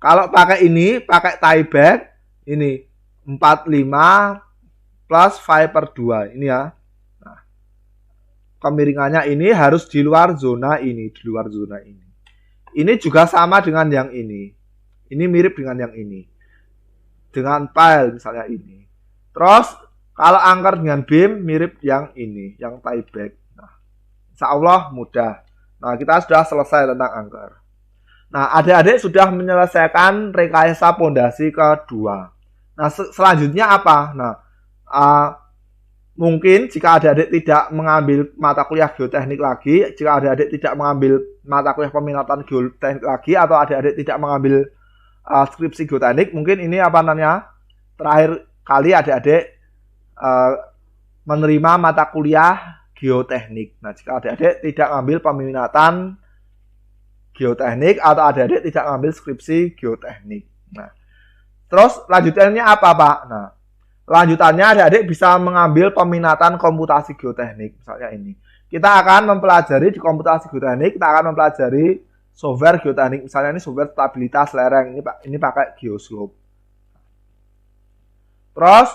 Kalau pakai ini, pakai tie back, ini 45 plus phi per 2. Ini ya. Nah, kemiringannya ini harus di luar zona ini, di luar zona ini. Ini juga sama dengan yang ini. Ini mirip dengan yang ini. Dengan pile misalnya ini. Terus kalau anchor dengan beam mirip yang ini, yang tie back. Nah, insya Allah mudah. Nah, kita sudah selesai tentang anchor. Nah, adik-adik sudah menyelesaikan rekayasa pondasi kedua. Nah, selanjutnya apa? Nah, mungkin jika adik-adik tidak mengambil mata kuliah geoteknik lagi, jika adik-adik tidak mengambil mata kuliah peminatan geoteknik lagi, atau adik-adik tidak mengambil skripsi geoteknik, mungkin ini apa namanya, terakhir kali adik-adik menerima mata kuliah geoteknik. Nah, jika adik-adik tidak mengambil peminatan geoteknik atau adik-adik tidak mengambil skripsi geoteknik. Nah, terus lanjutannya apa, Pak? Nah, lanjutannya adik-adik bisa mengambil peminatan komputasi geoteknik. Misalnya ini. Kita akan mempelajari di komputasi geoteknik, kita akan mempelajari software geoteknik. Misalnya ini software stabilitas lereng. Ini pakai Geoslope. Terus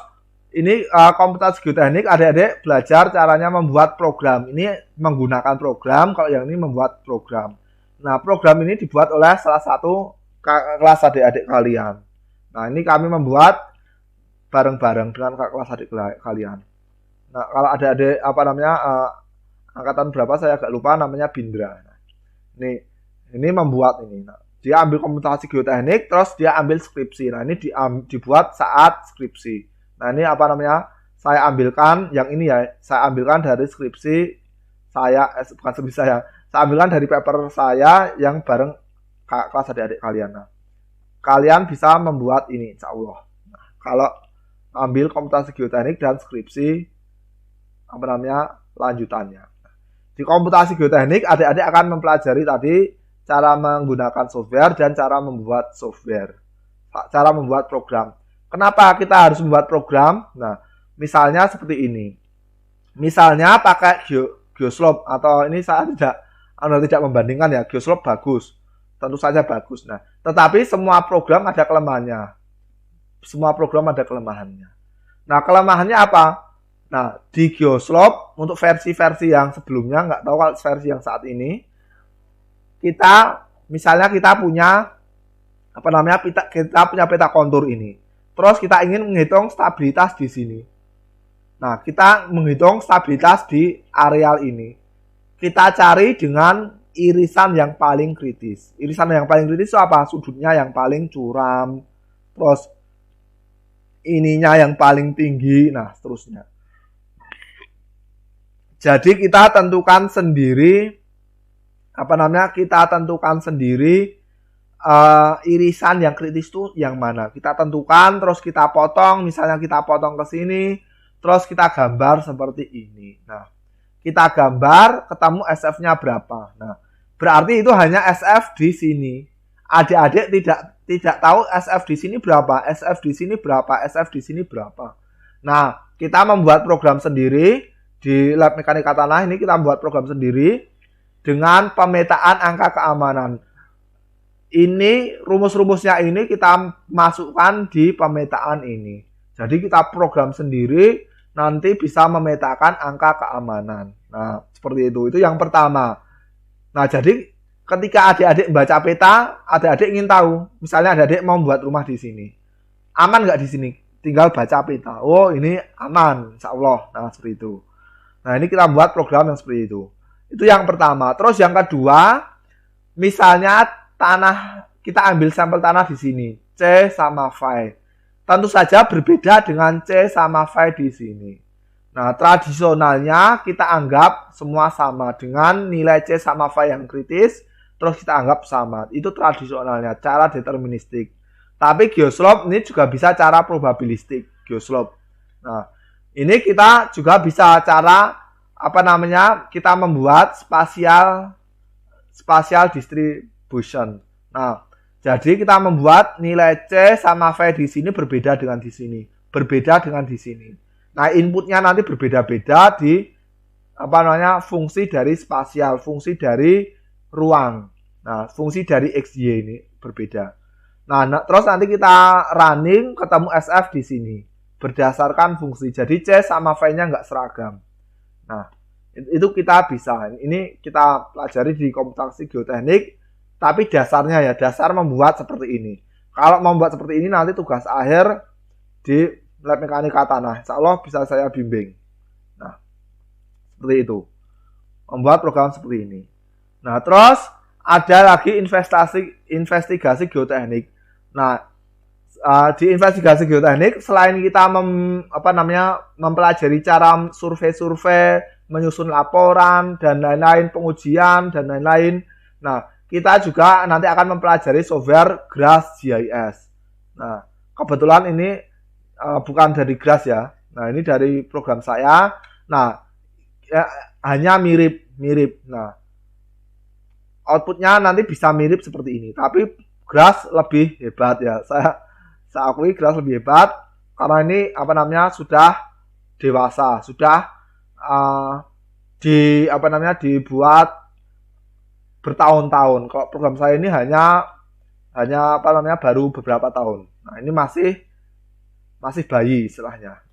ini komputasi geoteknik, adik-adik belajar caranya membuat program. Ini menggunakan program, kalau yang ini membuat program. Nah, program ini dibuat oleh salah satu kelas adik-adik kalian. Nah, ini kami membuat bareng-bareng dengan kelas adik kalian. Nah, kalau adik-adik apa namanya angkatan berapa saya agak lupa, namanya Bindra. Nah, ini membuat ini. Nah, dia ambil komputasi geoteknik, terus dia ambil skripsi. Nah, ini dibuat saat skripsi. Nah, ini apa namanya? Saya ambilkan yang ini ya. Saya ambilkan dari skripsi saya, bukan skripsi saya. Saya ambilkan dari paper saya yang bareng kelas adik-adik kalian. Nah, kalian bisa membuat ini, insya Allah. Nah, kalau ambil komputasi geoteknik dan skripsi apa namanya, lanjutannya. Di komputasi geoteknik, adik-adik akan mempelajari tadi cara menggunakan software dan cara membuat software. Cara membuat program. Kenapa kita harus membuat program? Nah, misalnya seperti ini. Misalnya pakai Geoslope, atau ini saya tidak membandingkan ya. Geoslope bagus. Tentu saja bagus. Nah, tetapi semua program ada kelemahannya. Semua program ada kelemahannya. Nah, kelemahannya apa? Nah, di Geoslope untuk versi-versi yang sebelumnya, nggak tahu kalau versi yang saat ini, misalnya kita punya kita punya peta kontur ini. Terus kita ingin menghitung stabilitas di sini. Nah, kita menghitung stabilitas di areal ini. Kita cari dengan irisan yang paling kritis. Irisan yang paling kritis itu apa? Sudutnya yang paling curam. Terus ininya yang paling tinggi. Nah, seterusnya. Jadi kita tentukan sendiri irisan yang kritis itu yang mana. Kita tentukan, terus kita potong, misalnya kita potong ke sini, terus kita gambar seperti ini. Nah, kita gambar, ketemu SF-nya berapa. Nah, berarti itu hanya SF di sini. Adik-adik tidak tahu SF di sini berapa, SF di sini berapa, SF di sini berapa. Nah, kita membuat program sendiri di lab mekanika tanah ini, kita membuat program sendiri dengan pemetaan angka keamanan. Ini rumus-rumusnya ini kita masukkan di pemetaan ini. Jadi kita program sendiri nanti bisa memetakan angka keamanan. Nah, seperti itu. Itu yang pertama. Nah, jadi ketika adik-adik membaca peta, adik-adik ingin tahu. Misalnya adik-adik mau buat rumah di sini. Aman nggak di sini? Tinggal baca peta. Oh, ini aman, insya Allah. Nah, seperti itu. Nah, ini kita buat program yang seperti itu. Itu yang pertama. Terus yang kedua, misalnya kita ambil sampel tanah di sini, C sama Phi. Tentu saja berbeda dengan C sama Phi di sini. Nah, tradisionalnya kita anggap semua sama dengan nilai C sama Phi yang kritis, terus kita anggap sama. Itu tradisionalnya, cara deterministik. Tapi Geoslope ini juga bisa cara probabilistik, Geoslope. Nah, ini kita juga bisa cara kita membuat spatial distribution. Nah, jadi kita membuat nilai C sama V di sini berbeda dengan di sini, berbeda dengan di sini. Nah, inputnya nanti berbeda-beda di fungsi dari spasial, fungsi dari ruang. Nah, fungsi dari XY ini berbeda. Nah, terus nanti kita running ketemu SF di sini berdasarkan fungsi. Jadi C sama V-nya nggak seragam. Nah, itu kita bisa. Ini kita pelajari di komputasi geoteknik, tapi dasarnya ya, dasar membuat seperti ini. Kalau membuat seperti ini nanti tugas akhir di lab mekanika tanah. Insya Allah bisa saya bimbing. Nah, seperti itu. Membuat program seperti ini. Nah, terus ada lagi investigasi geoteknik. Nah, di investigasi geoteknik selain kita mempelajari cara survei-survei, menyusun laporan dan lain-lain, pengujian dan lain-lain. Nah, kita juga nanti akan mempelajari software GRASS GIS. Nah, kebetulan ini bukan dari GRASS ya. Nah, ini dari program saya. Nah, ya, hanya mirip. Nah, outputnya nanti bisa mirip seperti ini. Tapi GRASS lebih hebat ya. Saya akui GRASS lebih hebat karena ini sudah dewasa, sudah dibuat bertahun-tahun. Kalau program saya ini hanya baru beberapa tahun. Nah, ini masih bayi istilahnya.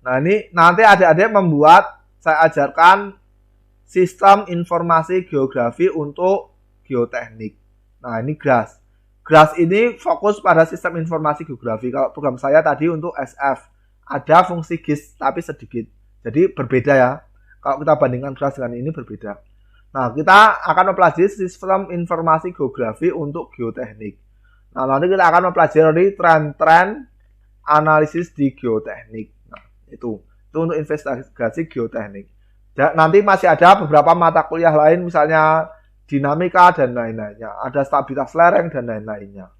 Nah, ini nanti adik-adik saya ajarkan sistem informasi geografi untuk geoteknik. Nah, ini GRASS. GRASS ini fokus pada sistem informasi geografi. Kalau program saya tadi untuk SF, ada fungsi GIS tapi sedikit. Jadi berbeda ya. Kalau kita bandingkan GRASS dengan ini berbeda. Nah, kita akan mempelajari sistem informasi geografi untuk geoteknik. Nah, nanti kita akan mempelajari tren-tren analisis di geoteknik. Nah, itu untuk investigasi geoteknik. Nanti masih ada beberapa mata kuliah lain, misalnya dinamika dan lain-lainnya. Ada stabilitas lereng dan lain-lainnya.